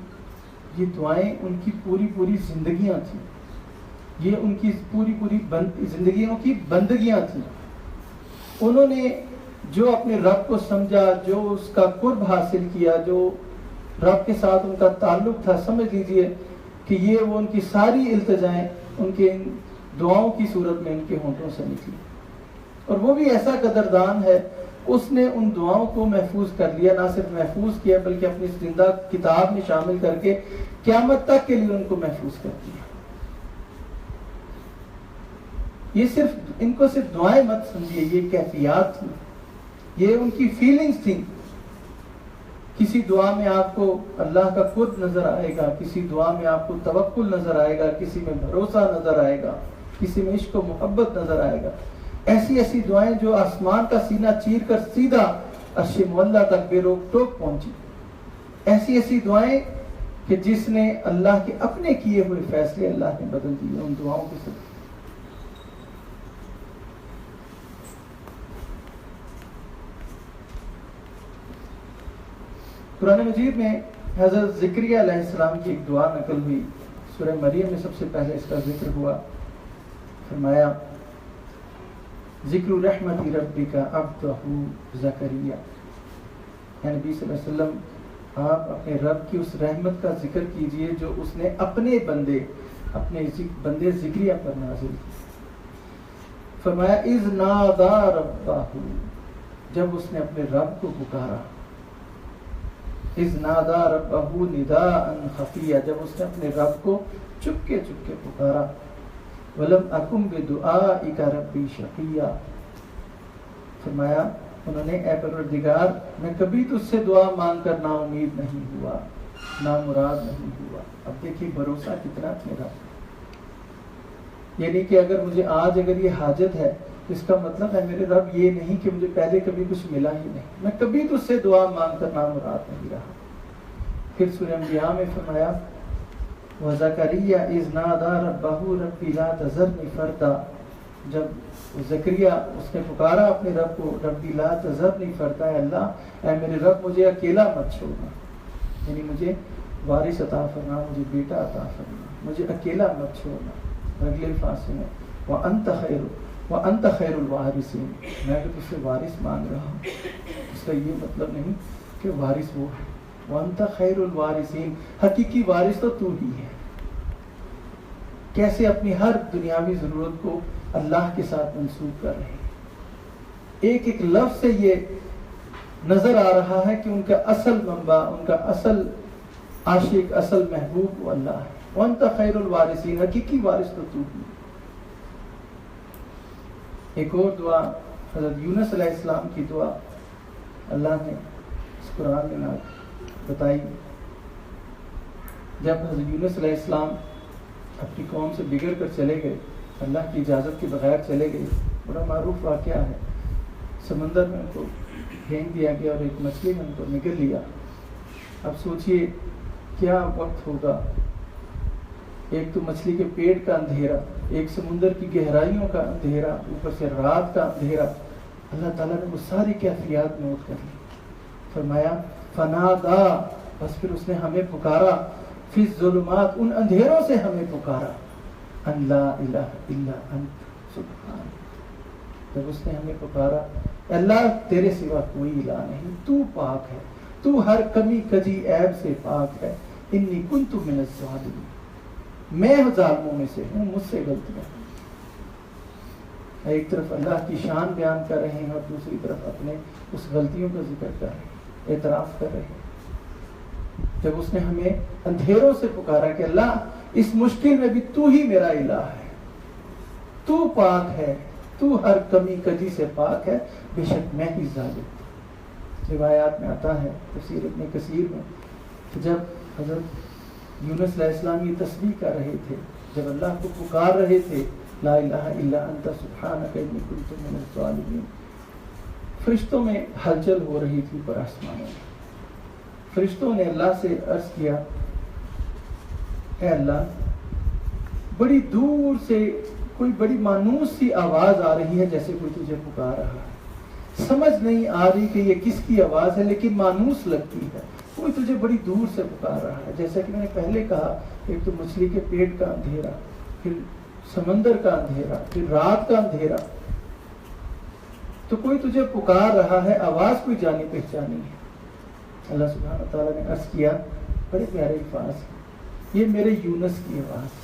یہ دعائیں ان کی پوری پوری زندگیاں تھیں، یہ ان کی پوری پوری زندگیوں کی بندگیاں تھیں. انہوں نے جو اپنے رب کو سمجھا، جو اس کا قرب حاصل کیا، جو رب کے ساتھ ان کا تعلق تھا، سمجھ لیجئے کہ یہ وہ ان کی ساری التجائیں ان کے ان دعاؤں کی صورت میں ان کے ہونٹوں سے نکلی. اور وہ بھی ایسا قدردان ہے، اس نے ان دعاؤں کو محفوظ کر لیا، نہ صرف محفوظ کیا بلکہ اپنی زندہ کتاب میں شامل کر کے قیامت تک کے لیے ان کو محفوظ کر دیا. یہ صرف ان کو صرف دعائیں مت سمجھیے، یہ کیفیات تھیں، یہ ان کی فیلنگز تھیں. کسی دعا میں آپ کو اللہ کا قرب نظر آئے گا، کسی دعا میں آپ کو توکل نظر آئے گا، کسی میں بھروسہ نظر آئے گا، کسی میں عشق و محبت نظر آئے گا. ایسی ایسی دعائیں جو آسمان کا سینہ چیر کر سیدھا عرش معلیٰ تک بے روک ٹوک پہنچی. ایسی ایسی دعائیں کہ جس نے اللہ کے اپنے کیے ہوئے فیصلے اللہ نے بدل دیے ان دعاؤں کے ساتھ. قرآن مجید میں حضرت زکریا علیہ السلام کی ایک دعا نقل ہوئی. سورہ مریم میں سب سے پہلے اس کا ذکر ہوا. فرمایا ذکر رحمت ربک عبدہ زکریا. نبی صلی اللہ علیہ وسلم آپ اپنے رب کی اس رحمت کا ذکر کیجئے جو اس نے اپنے بندے زکریا پر نازل کی. فرمایا اذ نادى ربہ، جب اس نے اپنے رب کو پکارا. اذ نادى ربہ نداء خفیا، جب اس نے اپنے رب کو چپ کے پکارا. ولم اکن بدعائک ربی شقیا، فرمایا انہوں نے اے پروردگار میں کبھی تجھ سے دعا مانگ کر نا امید نہیں ہوا، نامراد نہیں ہوا. اب دیکھیے بھروسہ کتنا میرا، یعنی کہ اگر مجھے آج اگر یہ حاجت ہے اس کا مطلب ہے میرے رب یہ نہیں کہ مجھے پہلے کبھی کچھ ملا ہی نہیں، میں کبھی تجھ سے دعا مانگ کر نامراد نہیں رہا. پھر سورہ انبیاء میں فرمایا وَزَكَرِيَّا إِذْ نَادَى رَبَّهُ رَبِّ لَا تَذَرْنِي فَرْدًا، جب زکریا اس نے پکارا اپنے رب کو ربی لا تذرنی فردا، ہے اللہ اے میرے رب مجھے اکیلا مت چھوڑنا، یعنی مجھے وارث عطا فرما، مجھے بیٹا عطا فرما، مجھے اکیلا مت چھوڑنا. اگلے الفاظ میں وَأَنْتَ خَيْرُ الْوَارِثِينَ، میں اگر تجھ سے وارث مانگ رہا ہوں اس کا یہ مطلب نہیں کہ وارث وہ ہے. وَأَنْتَ خَيْرُ الْوَارِثِينَ، حقیقی وارث تو ہی ہے. کیسے اپنی ہر دنیاوی ضرورت کو اللہ کے ساتھ منسوب کر رہے ہیں. ایک ایک لفظ سے یہ نظر آ رہا ہے کہ ان کا اصل منبع، ان کا اصل عاشق، اصل محبوب وہ اللہ ہے. وَأَنْتَ خَيْرُ الْوَارِثِينَ، حقیقی وارث تو ہی. ایک اور دعا حضرت یونس علیہ السلام کی دعا اللہ نے اس قرآن میں بتائی. جب حضرت یونس علیہ السلام اپنی قوم سے بگڑ کر چلے گئے، اللہ کی اجازت کے بغیر چلے گئے، بڑا معروف واقعہ ہے. سمندر میں ان کو پھینک دیا گیا اور ایک مچھلی نے ان کو نگل لیا. اب سوچئے کیا وقت ہوگا، ایک تو مچھلی کے پیٹ کا اندھیرا، ایک سمندر کی گہرائیوں کا اندھیرا، اوپر سے رات کا اندھیرا. اللہ تعالیٰ نے وہ ساری کیفیات نوٹ کر لی. فرمایا فنادا، بس پھر اس نے ہمیں پکارا، فی الظلمات، ان اندھیروں سے ہمیں پکارا، ان لا الہ الا انت سبحان. جب اس نے ہمیں پکارا اللہ تیرے سوا کوئی الہ نہیں، تو پاک ہے، تو ہر کمی کجی عیب سے پاک ہے. انی کنت من الظالمین، میں ظالموں میں سے ہوں، مجھ سے غلطیاں. ایک طرف اللہ کی شان بیان کر رہے ہیں اور دوسری طرف اپنے اس غلطیوں کا ذکر کر رہے ہیں، اعتراف کر رہے ہیں. جب اس نے ہمیں اندھیروں سے پکارا کہ اللہ اس مشکل میں بھی تو ہی میرا الہ ہے، تو پاک ہے، تو ہر کمی کجی سے پاک ہے، بے شک میں ہی ظالم. روایات میں آتا ہے تفسیر ابن کثیر میں کہ جب حضرت یونس علیہ السلام یہ تسبیح کر رہے تھے، جب اللہ کو پکار رہے تھے لا الہ الا انت سبحانک انی کنت من الظالمین، فرشتوں میں ہلچل ہو رہی تھی پر آسمانوں میں. فرشتوں نے اللہ سے عرض کیا اے اللہ بڑی دور سے کوئی بڑی مانوس سی آواز آ رہی ہے جیسے کوئی تجھے پکار رہا ہے. سمجھ نہیں آ رہی کہ یہ کس کی آواز ہے لیکن مانوس لگتی ہے، کوئی تجھے بڑی دور سے پکار رہا ہے، جیسا کہ میں نے پہلے کہا، ایک تو مچھلی کے پیٹ کا اندھیرا، پھر سمندر کا اندھیرا، پھر رات کا اندھیرا، تو کوئی تجھے پکار رہا ہے، آواز کوئی جانی پہچانی ہے۔ اللہ سبحانہ تعالیٰ نے عرض کیا، بڑے پیارے الفاظ، یہ میرے یونس کی آواز،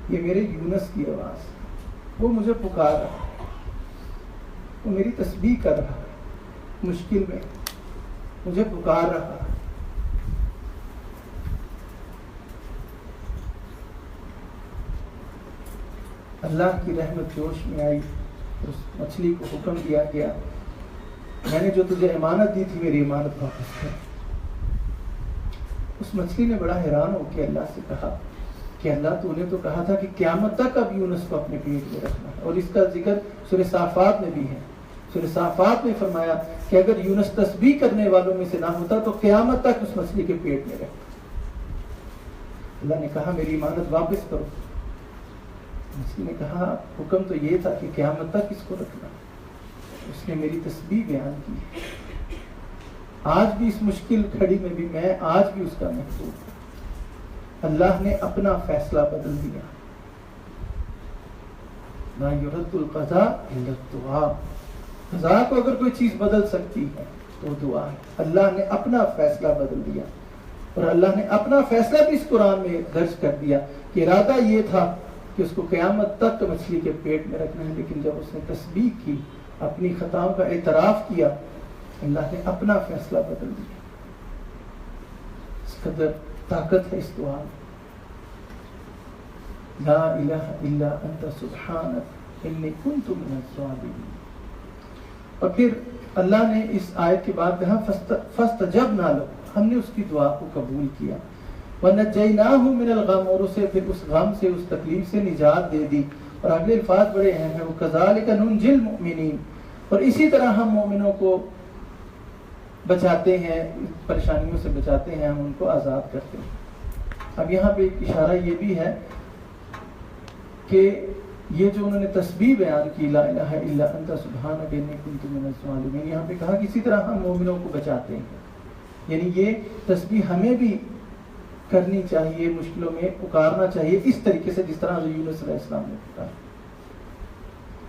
یہ میرے یونس کی آواز، وہ مجھے پکار رہا ہے، وہ میری تسبیح کر رہا ہے، مشکل میں مجھے پکار رہا ہے۔ اللہ کی رحمت جوش میں آئی، اس مچھلی کو حکم دیا گیا، میں نے جو تجھے امانت دی تھی میری امانت واپس کر۔ اس مچھلی نے بڑا حیران ہو کے اللہ سے کہا کہ اللہ تو نے تو کہا تھا کہ قیامت تک اب یونس کو اپنے پیٹ میں رکھنا ہے، اور اس کا ذکر سورہ صافات میں بھی ہے۔ سورہ صافات میں فرمایا کہ اگر یونس تسبیح کرنے والوں میں سے نہ ہوتا تو قیامت تک اس مچھلی کے پیٹ میں رہتا۔ اللہ نے کہا میری امانت واپس کرو۔ مچھلی نے کہا حکم تو یہ تھا کہ قیامت تک اس کو رکھنا، اس نے میری تسبیح بیان کی، آج بھی اس مشکل گھڑی میں بھی میں آج بھی اس کا محبوب ہوں۔ اللہ نے اپنا فیصلہ بدل دیا، لا یرد القضاء الا الدعاء، قضاء کو اگر کوئی چیز بدل سکتی ہے تو دعا ہے۔ اللہ نے اپنا فیصلہ بدل دیا، اور اللہ نے اپنا فیصلہ بھی اس قرآن میں درج کر دیا کہ ارادہ یہ تھا کہ اس کو قیامت تک مچھلی کے پیٹ میں رکھنا ہے، لیکن جب اس نے تسبیح کی، اپنی خطاؤں کا اعتراف کیا، اللہ نے اپنا فیصلہ بدل دیا۔ اس قدر طاقت ہے اس دعا میں، لا الہ الا انت سبحانک انی کنت من الظالمین۔ اور پھر اللہ نے اس آیت کے بعد کہا فاستجبنا لہ، ہم نے اس کی دعا کو قبول کیا، وَنَجَّيْنَاهُ مِنَ الْغَمِّ، اور اسے پھر اس غم سے، اس تکلیف سے نجات دے دی۔ اور اگلے الفاظ بڑے اہم ہیں، وَكَذَلِكَ نُنْجِي الْمُؤْمِنِينَ، اور اسی طرح ہم مومنوں کو بچاتے ہیں، پریشانیوں سے بچاتے ہیں، ہم ان کو آزاد کرتے ہیں۔ اب یہاں پہ ایک اشارہ یہ بھی ہے کہ یہ جو انہوں نے تسبیح بیان کی، لا الہ الا انت سبحانک انی کنت من الظالمین، یہاں پہ کہا کہ اسی طرح ہم مومنوں کو بچاتے ہیں، یعنی یہ تسبیح ہمیں بھی کرنی چاہیے، مشکلوں میں پکارنا چاہیے اس طریقے سے جس طرح حضرت یونس علیہ السلام نے پکارا۔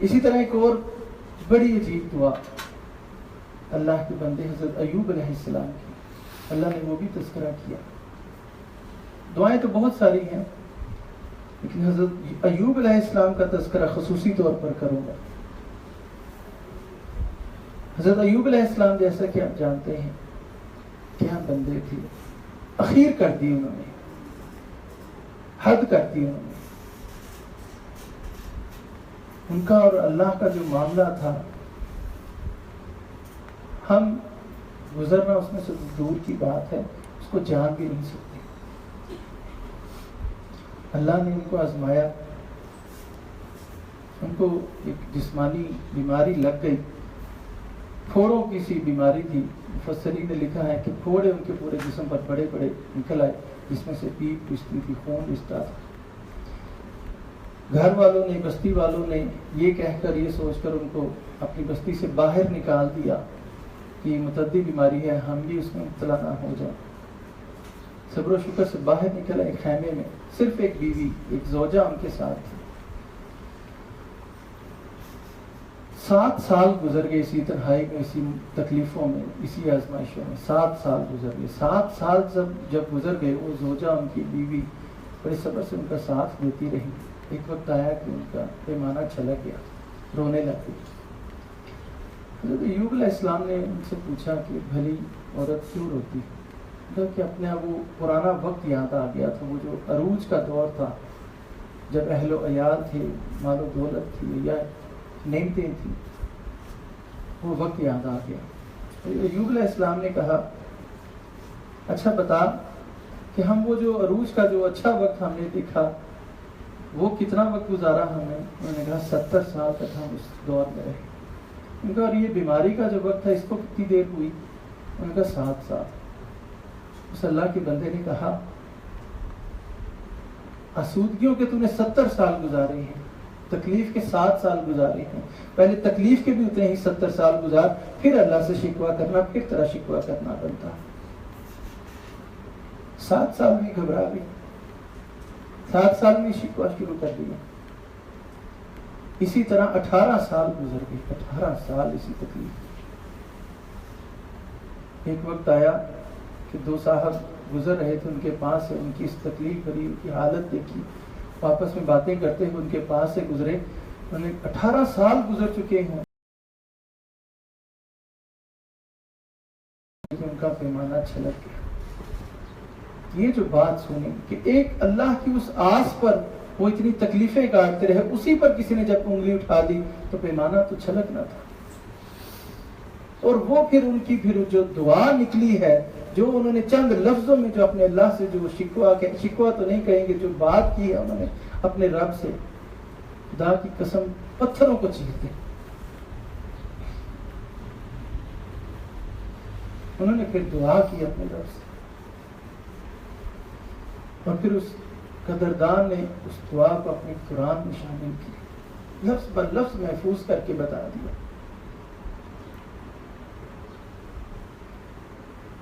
اسی طرح ایک اور بڑی عجیب دعا اللہ کے بندے حضرت ایوب علیہ السلام کی، اللہ نے وہ بھی تذکرہ کیا۔ دعائیں تو بہت ساری ہیں، لیکن حضرت ایوب علیہ السلام کا تذکرہ خصوصی طور پر کروں گا۔ حضرت ایوب علیہ السلام جیسا کہ آپ جانتے ہیں کیا بندے تھے، اخیر کر دی انہوں نے، حد کر دی انہوں نے۔ ان کا اور اللہ کا جو معاملہ تھا، ہم گزرنا اس میں سے دور کی بات ہے، اس کو جان بھی نہیں سکتے۔ اللہ نے ان کو آزمایا، ان کو ایک جسمانی بیماری لگ گئی، پھوڑوں کی سی بیماری تھی۔ مفسرین نے لکھا ہے کہ پھوڑے ان کے پورے جسم پر بڑے بڑے نکل آئے، جس میں سے پیپ رستی تھی، خون رستا تھا۔ گھر والوں نے، بستی والوں نے یہ کہہ کر، یہ سوچ کر ان کو اپنی بستی سے باہر نکال دیا کہ یہ متعدی بیماری ہے، ہم بھی اس میں مبتلا نہ ہو جائیں۔ صبر و شکر سے باہر نکل آئے خیمے میں، صرف ایک بیوی، ایک زوجہ ان کے ساتھ تھی۔ 7 سال گزر گئے اسی تنہائی میں، اسی تکلیفوں میں، اسی آزمائشوں میں، 7 سال گزر گئے۔ 7 سال جب گزر گئے، وہ زوجہ، ان کی بیوی بڑے صبر سے ان کا ساتھ دیتی رہی۔ ایک وقت آیا کہ ان کا پیمانہ چھلک گیا، رونے لگ گئی۔ حضرت ایوب علیہ السلام نے ان سے پوچھا کہ بھلی عورت کیوں روتی؟ کہ اپنے وہ پرانا وقت یاد آ گیا تھا، وہ جو عروج کا دور تھا، جب اہل و عیال تھے، مال و دولت تھی یا نعمتیں تھیں، وہ وقت یاد آ گیا۔ ایوب علیہ السلام نے کہا اچھا بتا کہ ہم وہ جو عروج کا جو اچھا وقت ہم نے دیکھا، وہ کتنا وقت گزارا ہم نے؟ انہوں نے کہا 70 سال تک ہم اس دور میں رہے۔ ان کا اور یہ بیماری کا جو وقت تھا، اس کو کتنی دیر ہوئی؟ ان کا 7 سال۔ اس اللہ کے بندے نے کہا آسودگیوں کے تو نے 70 سال گزارے ہیں، تکلیف کے 7 سال گزارے ہیں، پہلے تکلیف کے بھی اتنے ہی 70 سال گزار، پھر اللہ سے شکوہ کرنا، پھر تیرا شکوہ کرنا بنتا ہے۔ 7 سال میں گھبرا گئی، 7 سال میں شکوہ شروع کر دیا۔ اسی طرح 18 سال گزر گئے، 18 سال اسی تکلیف۔ ایک وقت آیا کہ 2 صاحب گزر رہے تھے ان کے پاس سے، ان کی اس تکلیف بھری ان کی حالت دیکھی، آپس میں باتیں کرتے ہوئے ان کے پاس سے گزرے، انہوں نے 18 سال گزر چکے ہیں، ان کا پیمانہ چھلک گیا۔ یہ جو بات سنی کہ ایک اللہ کی اس آس پر وہ اتنی تکلیفیں کاٹتے رہے، اسی پر کسی نے جب انگلی اٹھا دی تو پیمانہ تو چھلکنا تھا۔ اور وہ پھر ان کی پھر جو دعا نکلی ہے، جو انہوں نے چند لفظوں میں جو اپنے اللہ سے جو شکوہ تو نہیں کہیں گے، جو بات کی ہے انہوں نے اپنے رب سے، خدا کی قسم پتھروں کو چیر دے۔ انہوں نے پھر دعا کی اپنے رب سے، اور پھر اس قدردان نے اس دعا کو اپنے قرآن میں شامل کیا، لفظ بر لفظ محفوظ کر کے بتا دیا۔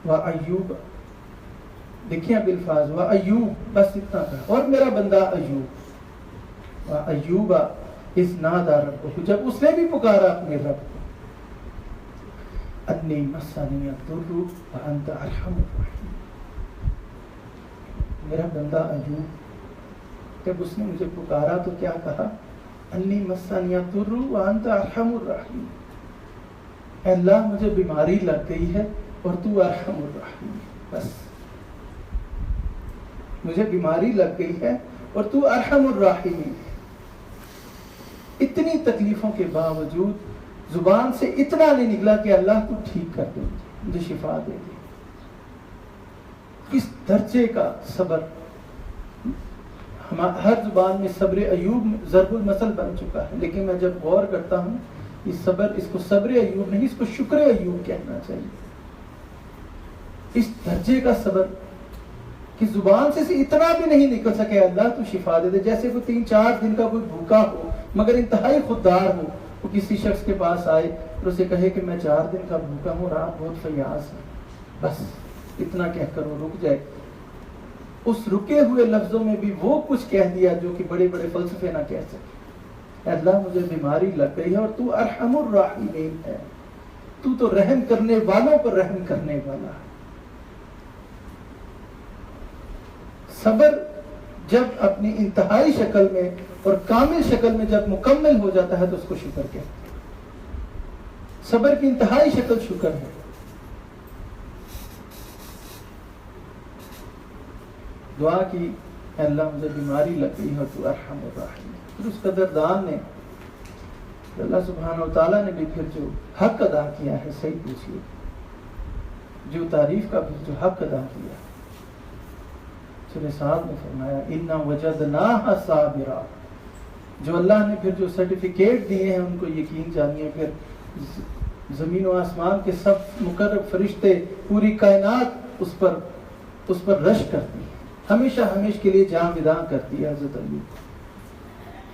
وَأَيُّوبَ، دیکھیں اب الفاظ، وَأَيُّوب، بس اتنا کہا، اور میرا بندہ ایوب، وَأَيُّوبَ اِذْ نَادَىٰ رَبَّهُ، جب اس نے بھی پکارا اپنے رب کو، أَنِّي مَسَّنِيَ الضُّرُّ وَأَنْتَ أَرْحَمُ الرَّاحِمِينَ، میرا بندہ ایوب جب اس نے مجھے پکارا تو کیا کہا، أَنِّي مَسَّنِيَ الضُّرُّ وَأَنْتَ أَرْحَمُ الرَّاحِمِينَ، اے اللہ مجھے بیماری لگ گئی ہے اور تو ارحم الراحمین، بس مجھے بیماری لگ گئی ہے اور تو ارحم الراحمین۔ اتنی تکلیفوں کے باوجود زبان سے اتنا نہیں نکلا کہ اللہ تو ٹھیک کر دے، مجھے شفا دے دے۔ کس درجے کا صبر، ہر زبان میں صبر ایوب ضرب المثل بن چکا ہے، لیکن میں جب غور کرتا ہوں اس کو صبر ایوب نہیں، اس کو شکر ایوب کہنا چاہیے۔ اس درجے کا صبر کہ زبان سے اتنا بھی نہیں نکل سکے اللہ تو شفا دے دے، جیسے کوئی 3-4 دن کا کوئی بھوکا ہو مگر انتہائی خوددار ہو، وہ کسی شخص کے پاس آئے اور اسے کہے کہ میں 4 دن کا بھوکا ہوں اور آپ بہت فیاض ہیں، بس اتنا کہہ کر وہ رک جائے۔ اس رکے ہوئے لفظوں میں بھی وہ کچھ کہہ دیا جو کہ بڑے بڑے فلسفے نہ کہہ سکے، اللہ مجھے بیماری لگ گئی ہے اور تو ارحم الراحمین ہے، تو رحم کرنے والوں پر رحم کرنے والا ہے۔ صبر جب اپنی انتہائی شکل میں اور کامل شکل میں جب مکمل ہو جاتا ہے تو اس کو شکر کہتے ہیں۔ صبر کی انتہائی شکل شکر ہے۔ دعا کی، اے اللہ مجھے بیماری لگ گئی ہے تو ارحم الراحمین۔ پھر اس قدردان نے، اللہ سبحانہ وتعالیٰ نے بھی پھر جو حق ادا کیا ہے، صحیح پوچھیے، جو تعریف کا پھر جو حق ادا کیا، سورہ صاد نے فرمایا اِنَّا وَجَدْنَاهَا صَابِرًا، جو اللہ نے پھر جو سرٹیفکیٹ دیے ہیں ان کو یقین جانیے، پھر زمین و آسمان کے سب مقرب فرشتے، پوری کائنات اس پر رش کرتی ہے، ہمیشہ کے لیے جاوداں کرتی ہے حضرت علی۔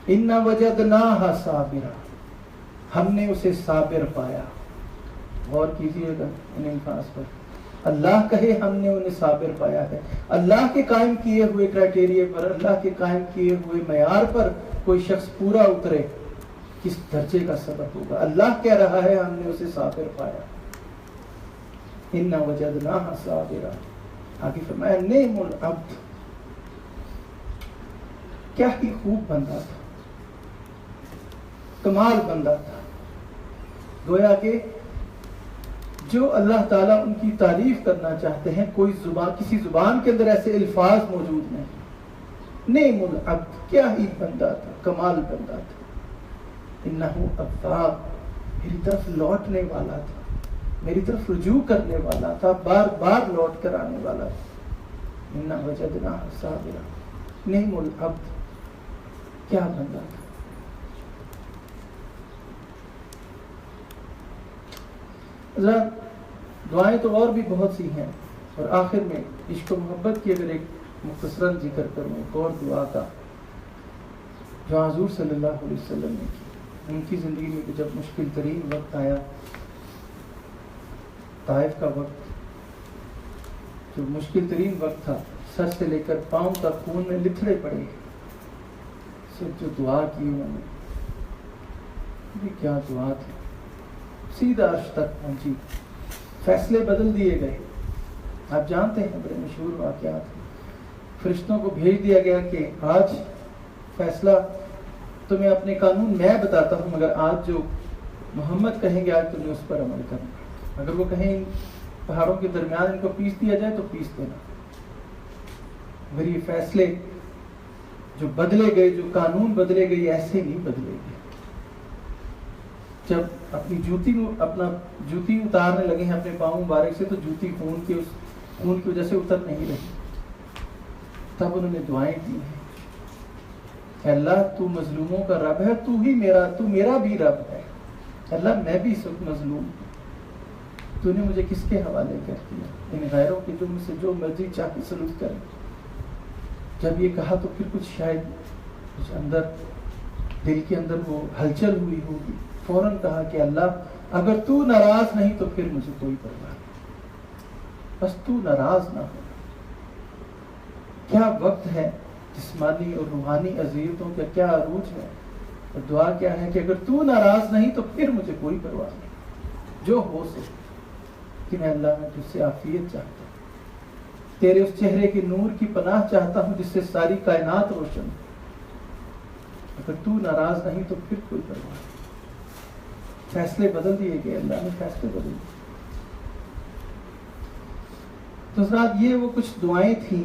اِنَّا وَجَدْنَاهَا صَابِرًا، ہم نے اسے صابر پایا۔ غور کیجئے گا ان الفاظ پر، اللہ کہے ہم نے انہیں صابر پایا ہے۔ اللہ کے قائم کیے ہوئے کرائٹیریا پر، اللہ کے قائم کیے ہوئے معیار پر کوئی شخص پورا اترے، کس درجے کا سبب ہوگا۔ اللہ کہہ رہا ہے ہم نے اسے صابر پایا۔ اِنَّا وَجَدْنَاهَا صَابِرًا، آگے فرمایا نعم العبد، کیا ہی خوب بندہ تھا، کمال بندہ تھا۔ گویا کہ جو اللہ تعالیٰ ان کی تعریف کرنا چاہتے ہیں، کوئی زبان، کسی زبان کے اندر ایسے الفاظ موجود نہیں۔ نعم العبد، کیا ہی بندہ تھا، کمال بندہ تھا۔ انہو اواب، میری طرف لوٹنے والا تھا، میری طرف رجوع کرنے والا تھا، بار بار لوٹ کر آنے والا تھا۔ انا وجدناہ صابرا، نعم العبد، کیا بندہ تھا۔ دعائیں تو اور بھی بہت سی ہیں، اور آخر میں عشق و محبت کی اگر ایک مختصراً ذکر کروں ایک اور دعا کا، جو حضور صلی اللہ علیہ وسلم نے کی. ان کی زندگی میں جب مشکل ترین وقت آیا، طائف کا وقت جو مشکل ترین وقت تھا، سر سے لے کر پاؤں تک خون میں لتھڑے پڑے، صرف جو دعا کی انہوں نے، یہ کیا دعا تھی، سیدھا عرش تک پہنچی، فیصلے بدل دیے گئے. آپ جانتے ہیں بڑے مشہور واقعات، فرشتوں کو بھیج دیا گیا کہ آج فیصلہ تمہیں اپنے قانون میں بتاتا ہوں، مگر آج جو محمد کہیں گے آج تمہیں اس پر عمل کرنا. اگر وہ کہیں پہاڑوں کے درمیان ان کو پیس دیا جائے تو پیس دینا. مگر یہ فیصلے جو بدلے گئے، جو قانون بدلے گئے، ایسے نہیں بدلے گئے. جب اپنی جوتی اتارنے لگے ہیں اپنے پاؤں مبارک سے، تو جوتی خون کی وجہ سے اتر نہیں رہی. تب انہوں نے دعائیں کی ہیں، اے اللہ تو مظلوموں کا رب ہے، تو میرا بھی رب ہے. اللہ میں بھی اس وقت مظلوم ہوں، تو نے مجھے کس کے حوالے کر دیا؟ ان غیروں کے جو مجھ سے جو مرضی چاہے سلوک کریں. جب یہ کہا تو پھر کچھ اندر دل کے اندر وہ ہلچل ہوئی ہوگی. فوراً کہا کہ اللہ اگر تو ناراض نہیں تو پھر مجھے کوئی پرواہ نہیں، بس تو ناراض نہ ہو. کیا وقت ہے، جسمانی اور روحانی اذیتوں کا کیا عروج ہے، اور دعا کیا ہے کہ اگر تو ناراض نہیں تو پھر مجھے کوئی پرواہ نہیں، جو ہو سکے. کہ میں اللہ میں تجھ سے عافیت چاہتا ہوں، تیرے اس چہرے کے نور کی پناہ چاہتا ہوں جس سے ساری کائنات روشن. اگر تو ناراض نہیں تو پھر کوئی پرواہ نہیں. فیصلے بدل دیے گئے، اللہ نے فیصلے بدل دیے. تو حضرات یہ وہ کچھ دعائیں تھیں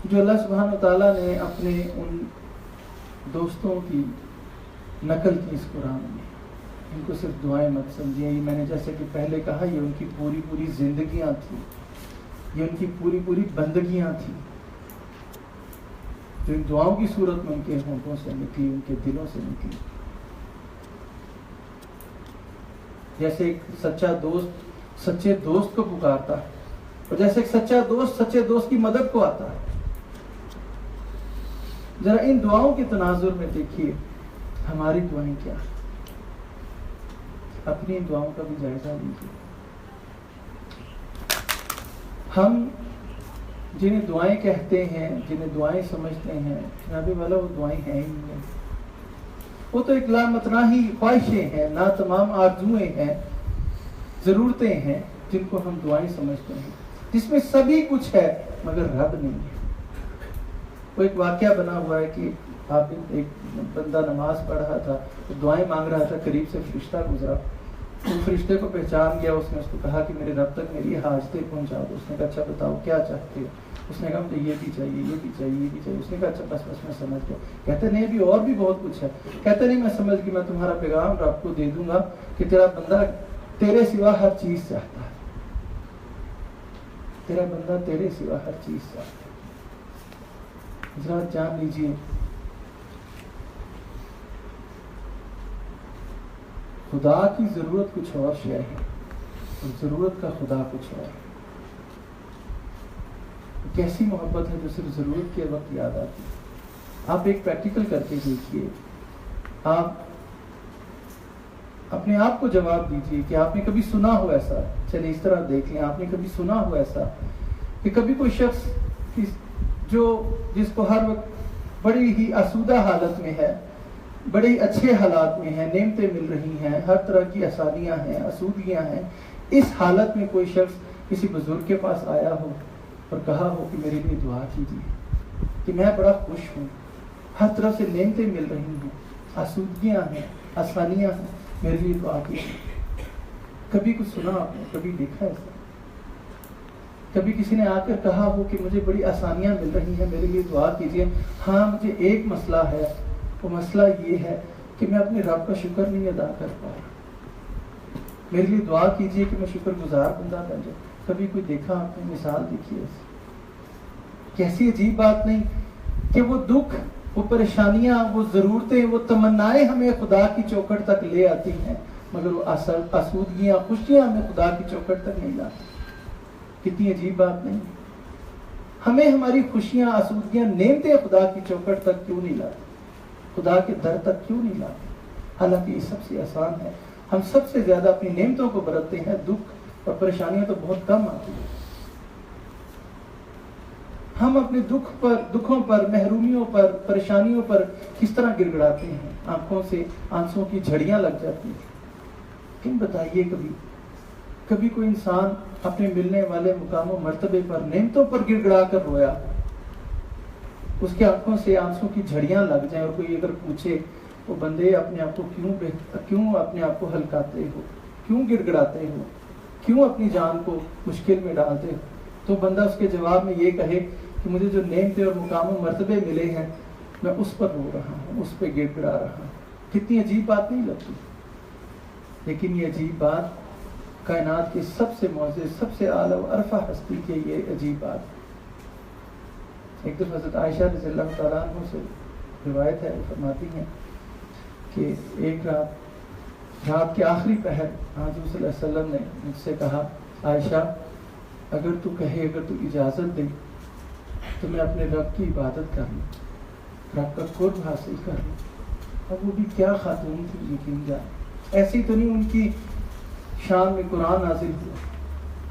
جو اللہ سبحانہ و تعالیٰ نے اپنے ان دوستوں کی نقل کی اس قرآن میں. ان کو صرف دعائیں مت سمجھیں، یہ میں نے جیسے کہ پہلے کہا یہ ان کی پوری زندگیاں تھیں، یہ ان کی پوری بندگیاں تھیں جو ان دعاؤں کی صورت میں ان کے ہونٹوں سے نکلی، ان کے دلوں سے نکلی. جیسے ایک سچا دوست سچے دوست کو پکارتا ہے، اور جیسے ایک سچا دوست سچے دوست کی مدد کو آتا ہے. ذرا ان دعاؤں کے تناظر میں دیکھیے ہماری دعائیں کیا ہیں. اپنی ان دعاؤں کا بھی جائزہ لیجیے. ہم جنہیں دعائیں کہتے ہیں، جنہیں دعائیں سمجھتے ہیں، جناب والا وہ دعائیں ہیں ہی نہیں. وہ تو ایک لامتناہی خواہشیں ہیں، ناتمام آرزوئیں ہیں، ضرورتیں ہیں جن کو ہم دعائیں سمجھتے ہیں، جس میں سبھی کچھ ہے مگر رب نہیں ہے. وہ ایک واقعہ بنا ہوا ہے کہ آپ ایک بندہ نماز پڑھ رہا تھا، دعائیں مانگ رہا تھا، قریب سے فرشتہ گزرا، تو فرشتے کو پہچان گیا. اس نے اس کو کہا کہ میرے رب تک میری حاجتیں پہنچا دو. اس نے کہا اچھا بتاؤ کیا چاہتے ہو؟ اس نے کہا مجھے یہ بھی چاہیے، یہ بھی چاہیے، یہ بھی چاہیے. اس نے کہا اچھا بس میں سمجھ گیا. کہتے نہیں ابھی اور بھی بہت کچھ ہے. کہتے نہیں میں سمجھ گیا، میں تمہارا پیغام رب کو دے دوں گا کہ تیرا بندہ تیرے سوا ہر چیز چاہتا ہے، تیرا بندہ تیرے سوا ہر چیز چاہتا ہے. حضرات جان لیجیے خدا کی ضرورت کچھ اور شے ہے اور ضرورت کا خدا کچھ اور ہے. کیسی محبت ہے جو صرف ضرورت کے وقت یاد آتی ہے. آپ ایک پریکٹیکل کر کے دیکھیے، آپ اپنے آپ کو جواب دیجیے کہ آپ نے کبھی سنا ہو ایسا، چلے اس طرح دیکھ لیں، آپ نے کبھی سنا ہو ایسا کہ کبھی کوئی شخص جس کو ہر وقت بڑی ہی آسودہ حالت میں ہے، بڑے ہی اچھے حالات میں ہے، نعمتیں مل رہی ہیں، ہر طرح کی آسانیاں ہیں، آسودگیاں ہیں، اس حالت میں کوئی شخص کسی بزرگ کے پاس آیا ہو اور کہا ہو کہ میرے لیے دعا کیجیے کہ میں بڑا خوش ہوں، ہر طرف سے نعمتیں مل رہی ہیں، آسودگیاں ہیں، آسانیاں ہیں، میرے لیے دعا کیجیے. کبھی کچھ سنا آپ نے؟ کبھی دیکھا ایسا؟ کبھی کسی نے آ کر کہا ہو کہ مجھے بڑی آسانیاں مل رہی ہیں، میرے لیے دعا کیجیے؟ ہاں مجھے ایک مسئلہ ہے، وہ مسئلہ یہ ہے کہ میں اپنے رب کا شکر نہیں ادا کر پا رہا، میرے لیے دعا کیجیے کہ میں شکر گزار بندہ بن جاؤں. کبھی کوئی دیکھا آپ نے؟ مثال دیکھیے ایسی. کیسی عجیب بات نہیں کہ وہ دکھ، وہ پریشانیاں، وہ ضرورتیں، وہ تمنائیں ہمیں خدا کی چوکھٹ تک لے آتی ہیں، مگر وہ آسودگیاں، خوشیاں ہمیں خدا کی چوکھٹ تک نہیں لاتی. کتنی عجیب بات نہیں. ہمیں ہماری خوشیاں، آسودگیاں، نعمتیں خدا کی چوکھٹ تک کیوں نہیں لاتی، خدا کے در تک کیوں نہیں لاتی؟ حالانکہ یہ سب سے آسان ہے. ہم سب سے زیادہ اپنی نعمتوں کو برتتے ہیں، دکھ اور پریشانیاں تو بہت کم آتی ہیں. ہم اپنے دکھوں پر، محرومیوں پر، پریشانیوں پر کس طرح گڑ گڑاتے ہیں، آنکھوں سے آنسوں کی جھڑیاں لگ جاتی ہیں. لیکن بتائیے کبھی کوئی انسان اپنے ملنے والے مقام و مرتبے پر، نعمتوں پر گڑ گڑا کر رویا، اس کے آنکھوں سے آنسوں کی جھڑیاں لگ جائیں، اور کوئی اگر پوچھے وہ بندے اپنے آپ کو کیوں اپنے آپ کو ہلکاتے ہو، کیوں گڑ گڑاتے ہو، کیوں اپنی جان کو مشکل میں ڈالتے ہو، تو بندہ اس کے جواب میں یہ کہے کہ مجھے جو نعمتیں اور مقام و مرتبے ملے ہیں میں اس پر رو رہا ہوں، اس پہ گڑ گڑا رہا ہوں. کتنی عجیب بات نہیں لگتی؟ لیکن یہ عجیب بات کائنات کی سب سے معزز، سب سے اعلیٰ و ارفع ہستی کی یہ عجیب بات. ایک دفعہ حضرت عائشہ رضی اللہ تعالیٰ عنہ سے روایت ہے، فرماتی ہیں کہ ایک رات کے آخری پہر حضور صلی اللہ علیہ وسلم نے مجھ سے کہا، عائشہ اگر تو کہے، اگر تو اجازت دے تو میں اپنے رب کی عبادت کر لوں، رب کا قرب حاصل کر لوں. اب وہ بھی کیا خاتون تھی، یقین جائے، ایسی تو نہیں ان کی شان میں قرآن نازل ہوا.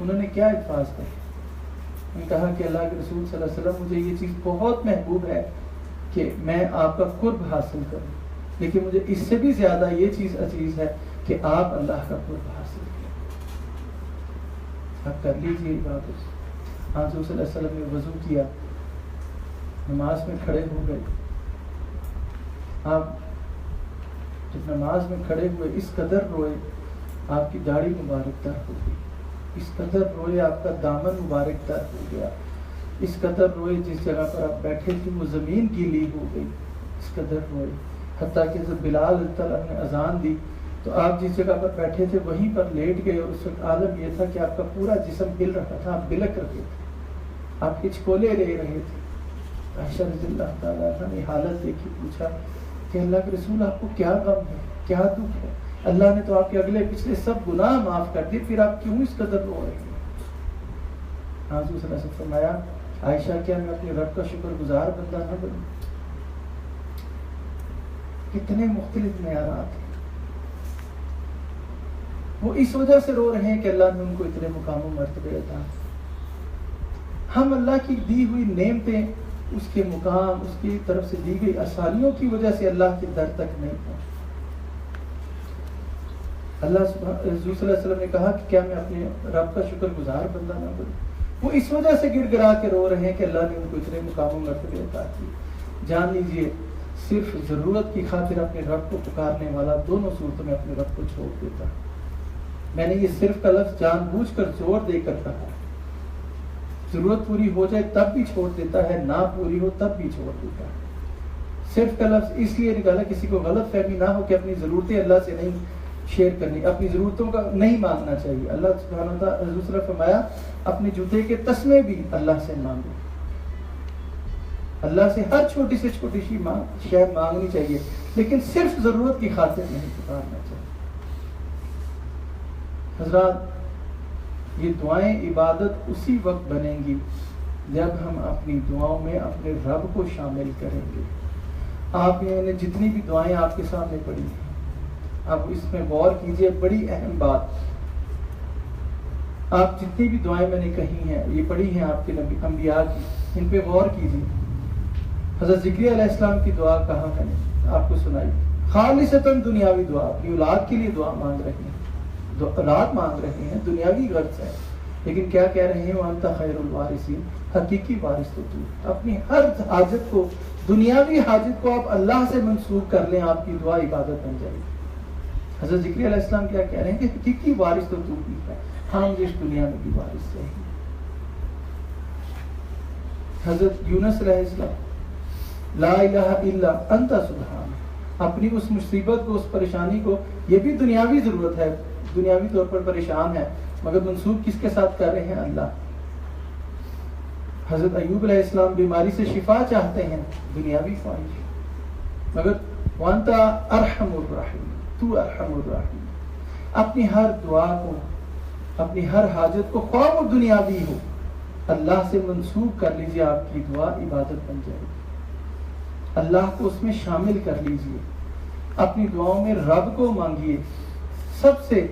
انہوں نے کیا الفاظ کہے؟ انہوں نے کہا کہ اللہ کے رسول صلی اللہ علیہ وسلم مجھے یہ چیز بہت محبوب ہے کہ میں آپ کا قرب حاصل کروں، لیکن مجھے اس سے بھی زیادہ یہ چیز عزیز ہے کہ آپ اللہ کا قرب حاصل کریں. آپ کر لیجیے عبادت. حضور صلی اللہ علیہ وسلم نے وضو کیا، نماز میں کھڑے ہو گئے. آپ جب نماز میں کھڑے ہوئے اس قدر روئے آپ کی داڑھی مبارک تر ہو گئی، اس قدر روئے آپ کا دامن مبارک تر ہو گیا، اس قدر روئے جس جگہ پر آپ بیٹھے تھے وہ زمین گیلی ہو گئی، اس قدر روئے. حتیٰ کہ جب بلال رضی اللہ عنہ نے اذان دی تو آپ جس جگہ پر بیٹھے تھے وہیں پر لیٹ گئے، اور اس وقت عالم یہ تھا کہ آپ کا پورا جسم ہل رہا تھا، آپ بلک رہے تھے، آپ ہچکولے لے رہے تھے. عائشہ رضی اللہ تعالیٰ عنہ نے حالت دیکھی، پوچھا کہ اللہ کے رسول آپ کو کیا غم ہے، کیا دکھ ہے؟ اللہ نے تو آپ کے اگلے پچھلے سب گناہ معاف کر دیے، پھر آپ کیوں اس قدر رو رہے ہیں؟ حضور صلی اللہ علیہ وسلم فرمایا، عائشہ کیا میں اپنے رب کا شکر گزار بندہ نہ بنوں؟ کتنے مختلف معیارات ہیں. وہ اس وجہ سے رو رہے ہیں کہ اللہ نے ان کو اتنے مقام و مرتبے عطا. ہم اللہ کی دی ہوئی نعمتیں، اس کے مقام، اس کی طرف سے دی گئی آسانیوں کی وجہ سے اللہ کے در تک نہیں پہنچتے. حضور صلی اللہ علیہ وسلم نے کہا کہ کیا میں اپنے رب کا شکر گزار بندہ نہ بنوں؟ وہ اس وجہ سے گڑ گڑا کے رو رہے ہیں کہ اللہ نے ان کو اتنے مقام و مرتبے عطا کیے. جان لیجیے صرف ضرورت کی خاطر اپنے رب کو پکارنے والا دونوں صورتوں میں اپنے رب کو چھوڑ دیتا. میں نے یہ صرف کا لفظ جان بوجھ کر زور دے کر کہا. ضرورت پوری ہو جائے تب بھی چھوڑ دیتا ہے، نہ پوری ہو تب بھی چھوڑ دیتا ہے. صرف کا لفظ اس لیے نکالا کسی کو غلط فہمی نہ ہو کہ اپنی ضرورتیں اللہ سے نہیں شیئر کرنی، اپنی ضرورتوں کا نہیں مانگنا چاہیے. اللہ سبحانہ و تعالیٰ حضور صلی اللہ علیہ وسلم فرمایا اپنے جوتے کے تسمے بھی اللہ سے مانگو. اللہ سے ہر چھوٹی سے چھوٹی سی شے مانگنی چاہیے، لیکن صرف ضرورت کی خاطر نہیں پکارنا چاہیے. حضرات یہ دعائیں عبادت اسی وقت بنیں گی جب ہم اپنی دعاؤں میں اپنے رب کو شامل کریں گے. آپ نے جتنی بھی دعائیں آپ کے سامنے پڑھی ہیں، آپ اس میں غور کیجئے. بڑی اہم بات، آپ جتنی بھی دعائیں میں نے کہی ہیں، یہ پڑھی ہیں آپ کے نبی انبیاء کی، ان پہ غور کیجئے. حضرت زکریا علیہ السلام کی دعا کہاں میں نے آپ کو سنائی، خالصتاً دنیاوی دعا، اپنی اولاد کے لیے دعا مانگ رہے ہیں، اولاد مانگ رہے ہیں، دنیاوی غرض ہے، لیکن کیا کہہ رہے ہیں، وَأَنْتَ خَيْرُ الْوَارِثِينَ، حقیقی وارث تو تو. اپنی ہر حاجت کو، دنیاوی حاجت کو آپ اللہ سے منسوخ کر لیں، آپ کی دعا عبادت بن جائے گی. حضرت زکریا علیہ السلام کیا کہہ رہے ہیں کہ حقیقی وارث تو تو ہی ہے، ہاں مجھے اس دنیا میں بھی وارث چاہیے. حضرت یونس علیہ السلام، لا الہ الا انت سبحان، اپنی اس مصیبت کو، اس پریشانی کو، یہ بھی دنیاوی ضرورت ہے، دنیاوی طور پر پریشان ہے، مگر منسوخ کس کے ساتھ کر رہے ہیں؟ اللہ. حضرت ایوب علیہ السلام بیماری سے شفا چاہتے ہیں، دنیاوی خواہش، مگر وانت ارحم الراحمین، تو ارحم الراحمین. اپنی ہر دعا کو، اپنی ہر حاجت کو، خواہ وہ دنیاوی ہو، اللہ سے منسوب کر لیجئے، آپ کی دعا عبادت بن جائے گی۔ اللہ کو اس میں شامل کر لیجئے، اپنی دعاؤں میں رب کو مانگیے، سب سے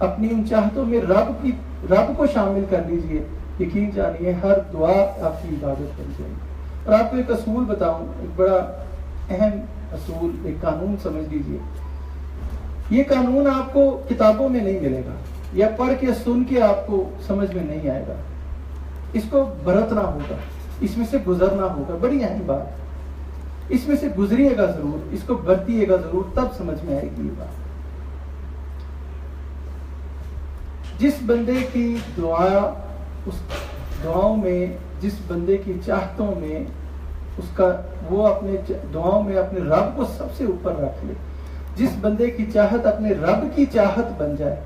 اپنی ان چاہتوں میں رب کو شامل کر لیجئے، یقین جانیے ہر دعا آپ کی عبادت بن جائے گی۔ اور آپ کو ایک اصول بتاؤں، ایک بڑا اہم اصول، ایک قانون سمجھ لیجئے۔ یہ قانون آپ کو کتابوں میں نہیں ملے گا، یا پڑھ کے سن کے آپ کو سمجھ میں نہیں آئے گا، اس کو برتنا ہوگا، اس میں سے گزرنا ہوگا۔ بڑی اہم بات، اس میں سے گزریے گا ضرور، اس کو برتیے گا ضرور، تب سمجھ میں آئے گی یہ بات۔ جس بندے کی اس دعاؤں میں، جس بندے کی چاہتوں میں اس کا، وہ اپنے دعاؤں میں اپنے رب کو سب سے اوپر رکھ لے، جس بندے کی چاہت اپنے رب کی چاہت بن جائے،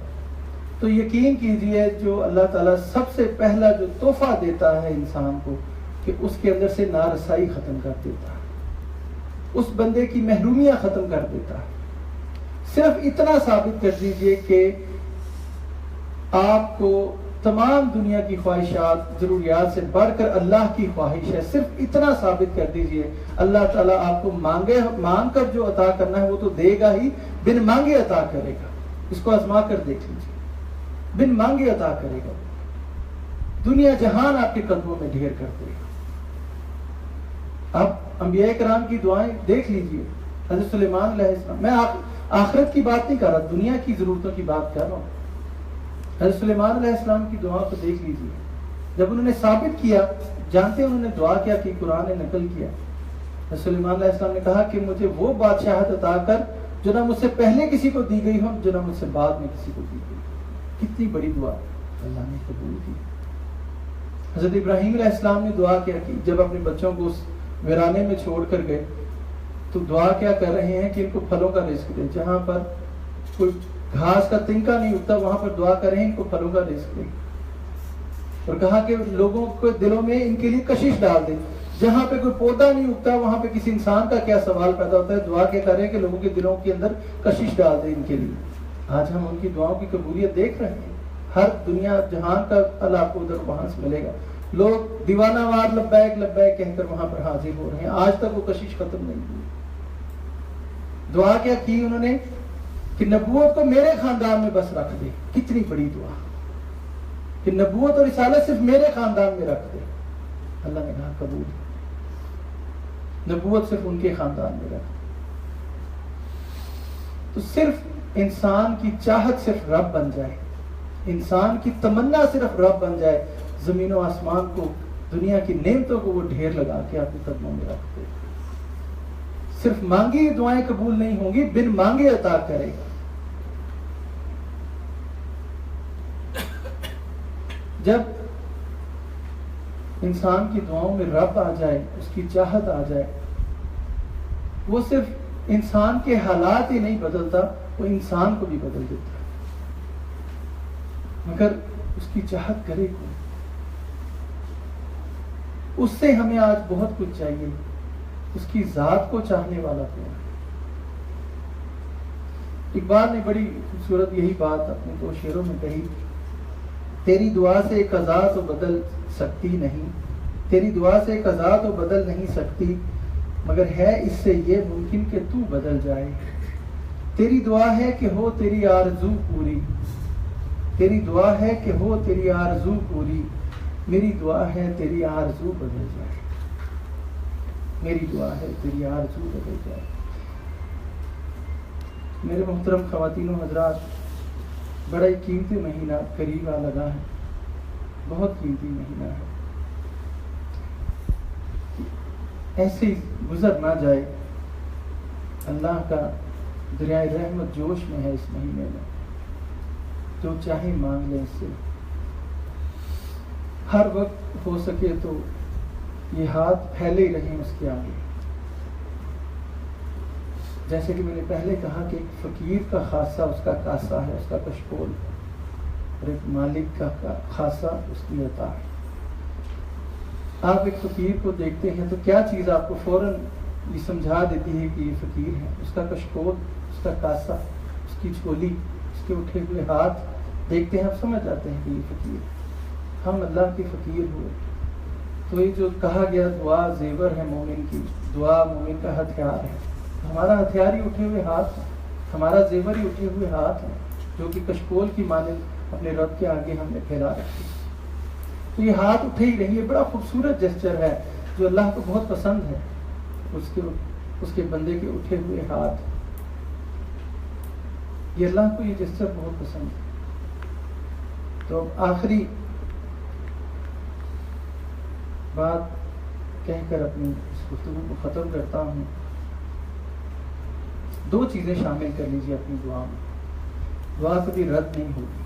تو یقین کیجئے جو اللہ تعالیٰ سب سے پہلا جو تحفہ دیتا ہے انسان کو، کہ اس کے اندر سے نارسائی ختم کر دیتا ہے، اس بندے کی محرومیاں ختم کر دیتا ہے۔ صرف اتنا ثابت کر دیجئے کہ آپ کو تمام دنیا کی خواہشات، ضروریات سے بڑھ کر اللہ کی خواہش ہے، صرف اتنا ثابت کر دیجئے، اللہ تعالیٰ آپ کو مانگ کر جو عطا کرنا ہے وہ تو دے گا ہی، بن مانگے عطا کرے گا۔ اس کو آزما کر دیکھ لیجئے، بن مانگے عطا کرے گا، دنیا جہان آپ کے قدموں میں ڈھیر کر دے گا۔ اب انبیاء کرام کی دعائیں دیکھ لیجئے، حضرت سلیمان علیہ السلام، میں آخرت کی بات نہیں کر رہا، دنیا کی ضرورتوں کی بات کر رہا ہوں۔ حضرت سلیمان علیہ السلام کی دعا کو دیکھ لیجئے، جب انہوں نے ثابت کیا، جانتے ہیں انہوں نے دعا کیا کہ قرآن نے نقل کیا، حضرت سلیمان علیہ السلام نے کہا کہ مجھے وہ بادشاہت عطا کر جو نہ مجھ سے پہلے کسی کو دی گئی ہو، جو نہ مجھ سے بعد میں کسی کو دی گئی۔ کتنی بڑی دعا اللہ نے قبول کی۔ حضرت ابراہیم علیہ السلام نے دعا کیا کی، جب اپنے بچوں کو اس ویرانے میں چھوڑ کر گئے تو دعا کیا کر رہے ہیں کہ ان کو پھلوں کا رزق دے، جہاں پر کوئی گھاس کا تنکا نہیں اگتا وہاں پر دعا کریں ان کو پھلوں کا رزق دے، اور کہا کہ لوگوں کے دلوں میں ان کے لیے کشش ڈال دے، جہاں پہ کوئی پودا نہیں اگتا وہاں پہ کسی انسان کا کیا سوال پیدا ہوتا ہے، دعا کیا کریں کہ لوگوں کے دلوں کے اندر کشش ڈال دے ان کے لیے۔ آج ہم ان کی دعاؤں کی قبولیت دیکھ رہے ہیں، ہر دنیا جہان کا پھل آپ کو ادھر وہاں سے ملے گا، لوگ دیوانہ وار لبیک لبیک کہہ کر وہاں پر حاضر ہو رہے ہیں، آج تک وہ کشش ختم نہیں ہوئی۔ دعا کیا کی انہوں نے کہ نبوت کو میرے خاندان میں بس رکھ دے، کتنی بڑی دعا کہ نبوت اور رسالت صرف میرے خاندان میں رکھ دے۔ اللہ نے کہا قبول، نبوت صرف ان کے خاندان میں رکھ دے۔ تو صرف انسان کی چاہت صرف رب بن جائے، انسان کی تمنا صرف رب بن جائے، زمین و آسمان کو، دنیا کی نعمتوں کو وہ ڈھیر لگا کے آپ کے قدموں میں رکھ دے۔ صرف مانگی دعائیں قبول نہیں ہوں گی، بن مانگے عطا کرے گا۔ جب انسان کی دعاؤں میں رب آ جائے، اس کی چاہت آ جائے، وہ صرف انسان کے حالات ہی نہیں بدلتا، وہ انسان کو بھی بدل دیتا ہے، مگر اس کی چاہت کرے کون؟ اس سے ہمیں آج بہت کچھ چاہیے، اس کی ذات کو چاہنے والا کون ہے؟ اقبال نے بڑی خوبصورت یہی بات اپنے دو شعروں میں کہی، تیری دعا سے قضا تو بدل سکتی نہیں، تیری دعا سے قضا تو بدل نہیں سکتی، مگر ہے اس سے یہ ممکن کہ تو بدل جائے۔ تیری دعا ہے کہ ہو تیری آرزو پوری، تیری دعا ہے کہ ہو تیری آرزو پوری، میری دعا ہے تیری آرزو بدل جائے، میری دعا ہے تیری آرزو بدل جائے۔ میرے محترم خواتین و حضرات، بڑا ہی قیمتی مہینہ قریب آ لگا ہے، بہت قیمتی مہینہ ہے، ایسے ہی گزر نہ جائے۔ اللہ کا دریائے رحمت جوش میں ہے اس مہینے میں، جو چاہے مانگ لیں اس سے۔ ہر وقت ہو سکے تو یہ ہاتھ پھیلے ہی رہیں اس کے آگے۔ جیسے کہ میں نے پہلے کہا کہ ایک فقیر کا خاصہ اس کا کاسہ ہے، اس کا کشکول، اور ایک مالک کا خاصہ اس کی عطا ہے۔ آپ ایک فقیر کو دیکھتے ہیں تو کیا چیز آپ کو فوراً یہ سمجھا دیتی ہے کہ یہ فقیر ہے؟ اس کا کشکول، اس کا کاسہ، اس کی جھولی، اس کے اٹھے ہوئے ہاتھ دیکھتے ہیں، آپ سمجھ جاتے ہیں کہ یہ فقیر ہے۔ ہم اللہ کے فقیر ہوئے. تو یہ جو کہا گیا دعا زیور ہے مومن کی، دعا مومن کا ہتھیار ہے. ہمارا ہتھیار ہی اٹھے ہوئے ہاتھ ہے، ہمارا زیور ہی اٹھے ہوئے ہاتھ ہے، جو کہ کشکول کی مانند اپنے رب کے آگے ہم نے پھیلا رکھی. تو یہ ہاتھ اٹھے ہی رہیے. بڑا خوبصورت جسچر ہے جو اللہ کو بہت پسند ہے، اس کے بندے کے اٹھے ہوئے ہاتھ. یہ اللہ کو یہ جسچر بہت پسند ہے. تو آخری بات کہہ کر اپنی اس گفتگو کو ختم کرتا ہوں. 2 چیزیں شامل کر لیجیے اپنی دعا میں. دعا کبھی رد نہیں ہوگی.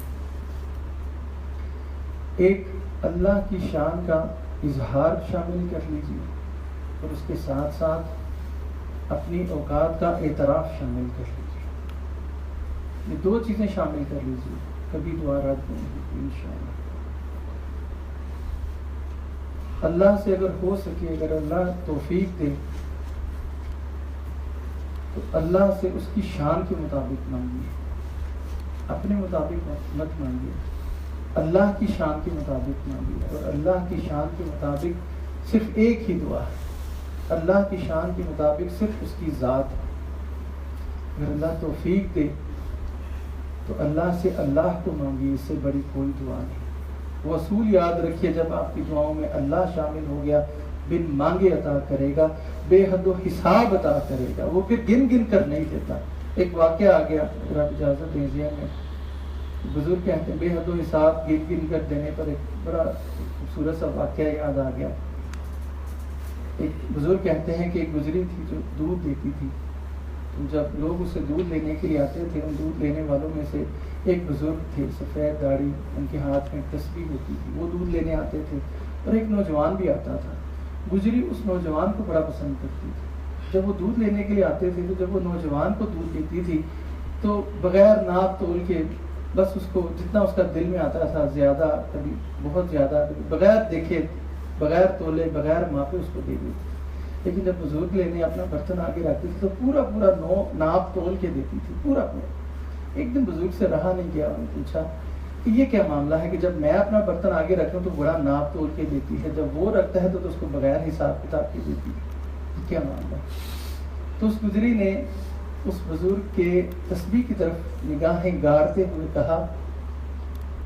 ایک اللہ کی شان کا اظہار شامل کر لیجیے، اور اس کے ساتھ ساتھ اپنی اوقات کا اعتراف شامل کر لیجیے. یہ 2 چیزیں شامل کر لیجیے، کبھی دعا رد نہیں ہوگی انشاءاللہ. اللہ سے اگر ہو سکے، اگر اللہ توفیق دے تو اللہ سے اس کی شان کے مطابق مانگیے، اپنے مطابق مت مانگیے، اللہ کی شان کے مطابق مانگیے. اور اللہ کی شان کے مطابق صرف ایک ہی دعا ہے. اللہ کی شان کے مطابق صرف اس کی ذات ہے. اگر اللہ توفیق دے تو اللہ سے اللہ کو مانگیے، اس سے بڑی کوئی دعا نہیں. وہ اصول یاد رکھیے، جب آپ کی دعاؤں میں اللہ شامل ہو گیا، بن مانگے عطا کرے گا، بے حد و حساب عطا کرے گا. وہ پھر گن گن کر نہیں دیتا. ایک واقعہ آ گیا، اگر آپ اجازت دیں ذہن میں. بزرگ کہتے ہیں بے حد و حساب گن گن کر دینے پر ایک بڑا خوبصورت سا واقعہ یاد آ گیا. ایک بزرگ کہتے ہیں کہ ایک گزری تھی جو دودھ دیتی تھی. تو جب لوگ اسے دودھ لینے کے لیے آتے تھے، ان دودھ لینے والوں میں سے ایک بزرگ تھے، سفید داڑھی، ان کے ہاتھ میں تسبیح ہوتی تھی. وہ دودھ لینے آتے تھے. اور ایک نوجوان بھی آتا تھا. گزری اس نوجوان کو بڑا پسند کرتی تھی. جب وہ دودھ لینے کے لیے آتے تھے تو جب وہ نوجوان کو دودھ دیتی تھی تو بغیر ناپ تول کے، بس اس کو جتنا اس کا دل میں آتا تھا، زیادہ کبھی بہت زیادہ، کبھی بغیر دیکھے، بغیر تولے، بغیر ماپے اس کو دے دیتی. لیکن جب بزرگ لینے اپنا برتن آگے رکھتی تھی تو پورا ناپ تول کے دیتی تھی، پورا. ایک دن بزرگ سے رہا نہیں گیا. انہوں نے پوچھا کہ یہ کیا معاملہ ہے کہ جب میں اپنا برتن آگے رکھوں تو بڑا ناپ تول کے دیتی ہے، جب وہ رکھتا ہے تو اس کو بغیر حساب کتاب کے دیتی ہے، یہ کیا معاملہ ہے؟ تو اس گزری نے اس بزرگ کے تسبیح کی طرف نگاہیں گارتے ہوئے کہا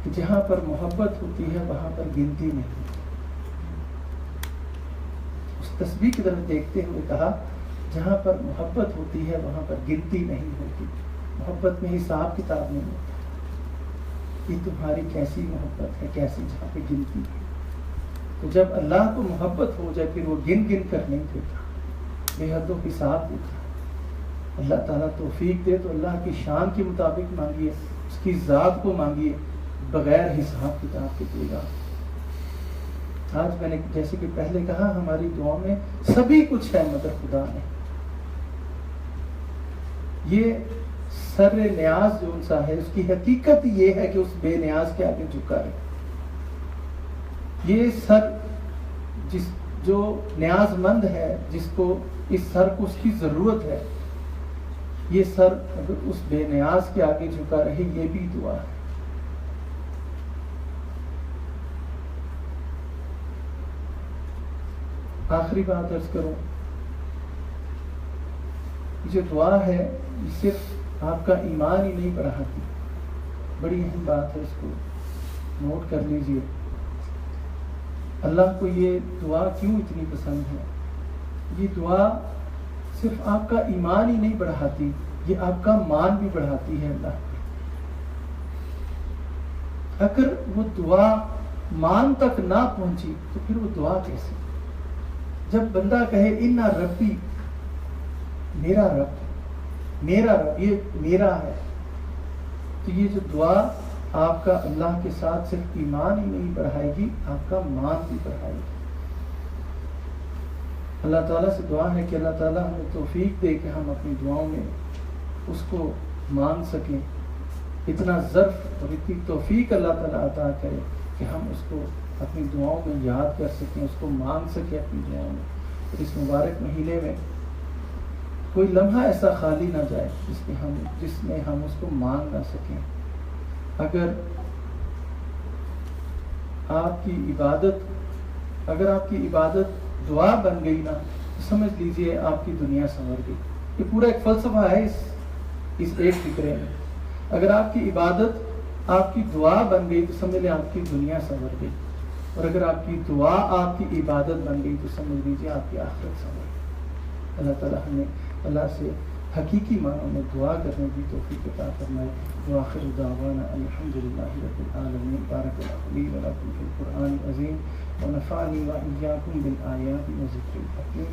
کہ جہاں پر محبت ہوتی ہے وہاں پر گنتی نہیں. اس تسبیح کی طرف دیکھتے ہوئے کہا جہاں پر محبت ہوتی ہے وہاں پر گنتی نہیں ہوتی، محبت میں حساب کتاب نہیں ہوتا. یہ تمہاری کیسی محبت ہے، کیسی جہاں پہ گنتی ہے. تو جب اللہ کو محبت ہو جائے پھر وہ گن گن کر نہیں دیتا، بے حد و حساب دیتا. اللہ تعالیٰ توفیق دے تو اللہ کی شان کے مطابق مانگیے، اس کی ذات کو مانگیے، بغیر حساب کتاب کے دے گا. آج میں نے جیسے کہ پہلے کہا، ہماری دعاؤں میں سبھی کچھ ہے مگر خدا نے. یہ سر نیاز جو انسان ہے، اس کی حقیقت یہ ہے کہ اس بے نیاز کے آگے جھکا ہے. یہ سر جو نیاز مند ہے، جس کو اس سر کو اس کی ضرورت ہے، یہ سر اگر اس بے نیاز کے آگے جھکا رہے، یہ بھی دعا ہے. آخری بات عرض کروں، جو دعا ہے یہ صرف آپ کا ایمان ہی نہیں بڑھاتی. بڑی اہم بات ہے، اس کو نوٹ کر لیجئے. اللہ کو یہ دعا کیوں اتنی پسند ہے؟ یہ دعا صرف آپ کا ایمان ہی نہیں بڑھاتی، یہ آپ کا مان بھی بڑھاتی ہے اللہ پر. اگر وہ دعا مان تک نہ پہنچی تو پھر وہ دعا کیسے؟ جب بندہ کہے اِنَّ ربی، میرا رب، میرا رب، یہ میرا ہے، تو یہ جو دعا آپ کا اللہ کے ساتھ صرف ایمان ہی نہیں بڑھائے گی، آپ کا مان بھی بڑھائے گی. اللہ تعالیٰ سے دعا ہے کہ اللہ تعالیٰ ہمیں توفیق دے کہ ہم اپنی دعاؤں میں اس کو مان سکیں. اتنا ظرف اور اتنی توفیق اللہ تعالیٰ عطا کرے کہ ہم اس کو اپنی دعاؤں میں یاد کر سکیں، اس کو مانگ سکیں اپنی دعاؤں میں. اور اس مبارک مہینے میں کوئی لمحہ ایسا خالی نہ جائے جس میں ہم اس کو مانگ نہ سکیں. اگر آپ کی عبادت، اگر آپ کی عبادت دعا بن گئی نا تو سمجھ لیجئے آپ کی دنیا سنور گئی. یہ پورا ایک فلسفہ ہے اس ایک فکرے میں. اگر آپ کی عبادت آپ کی دعا بن گئی تو سمجھ لیں آپ کی دنیا سنور گئی، اور اگر آپ کی دعا آپ کی عبادت بن گئی تو سمجھ لیجیے آپ کی آخرت سنور گئی. اللہ تعالیٰ ہمیں اللہ سے حقیقی معنوں میں دعا کرنے کی توفیق عطا فرمائے. وآخر دعوانا الحمدللہ رب العالمین. بارک اللہ لی و لکم فی القرآن العظیم ونفعنی وإیاکم بالآیات وذکر الحکیم.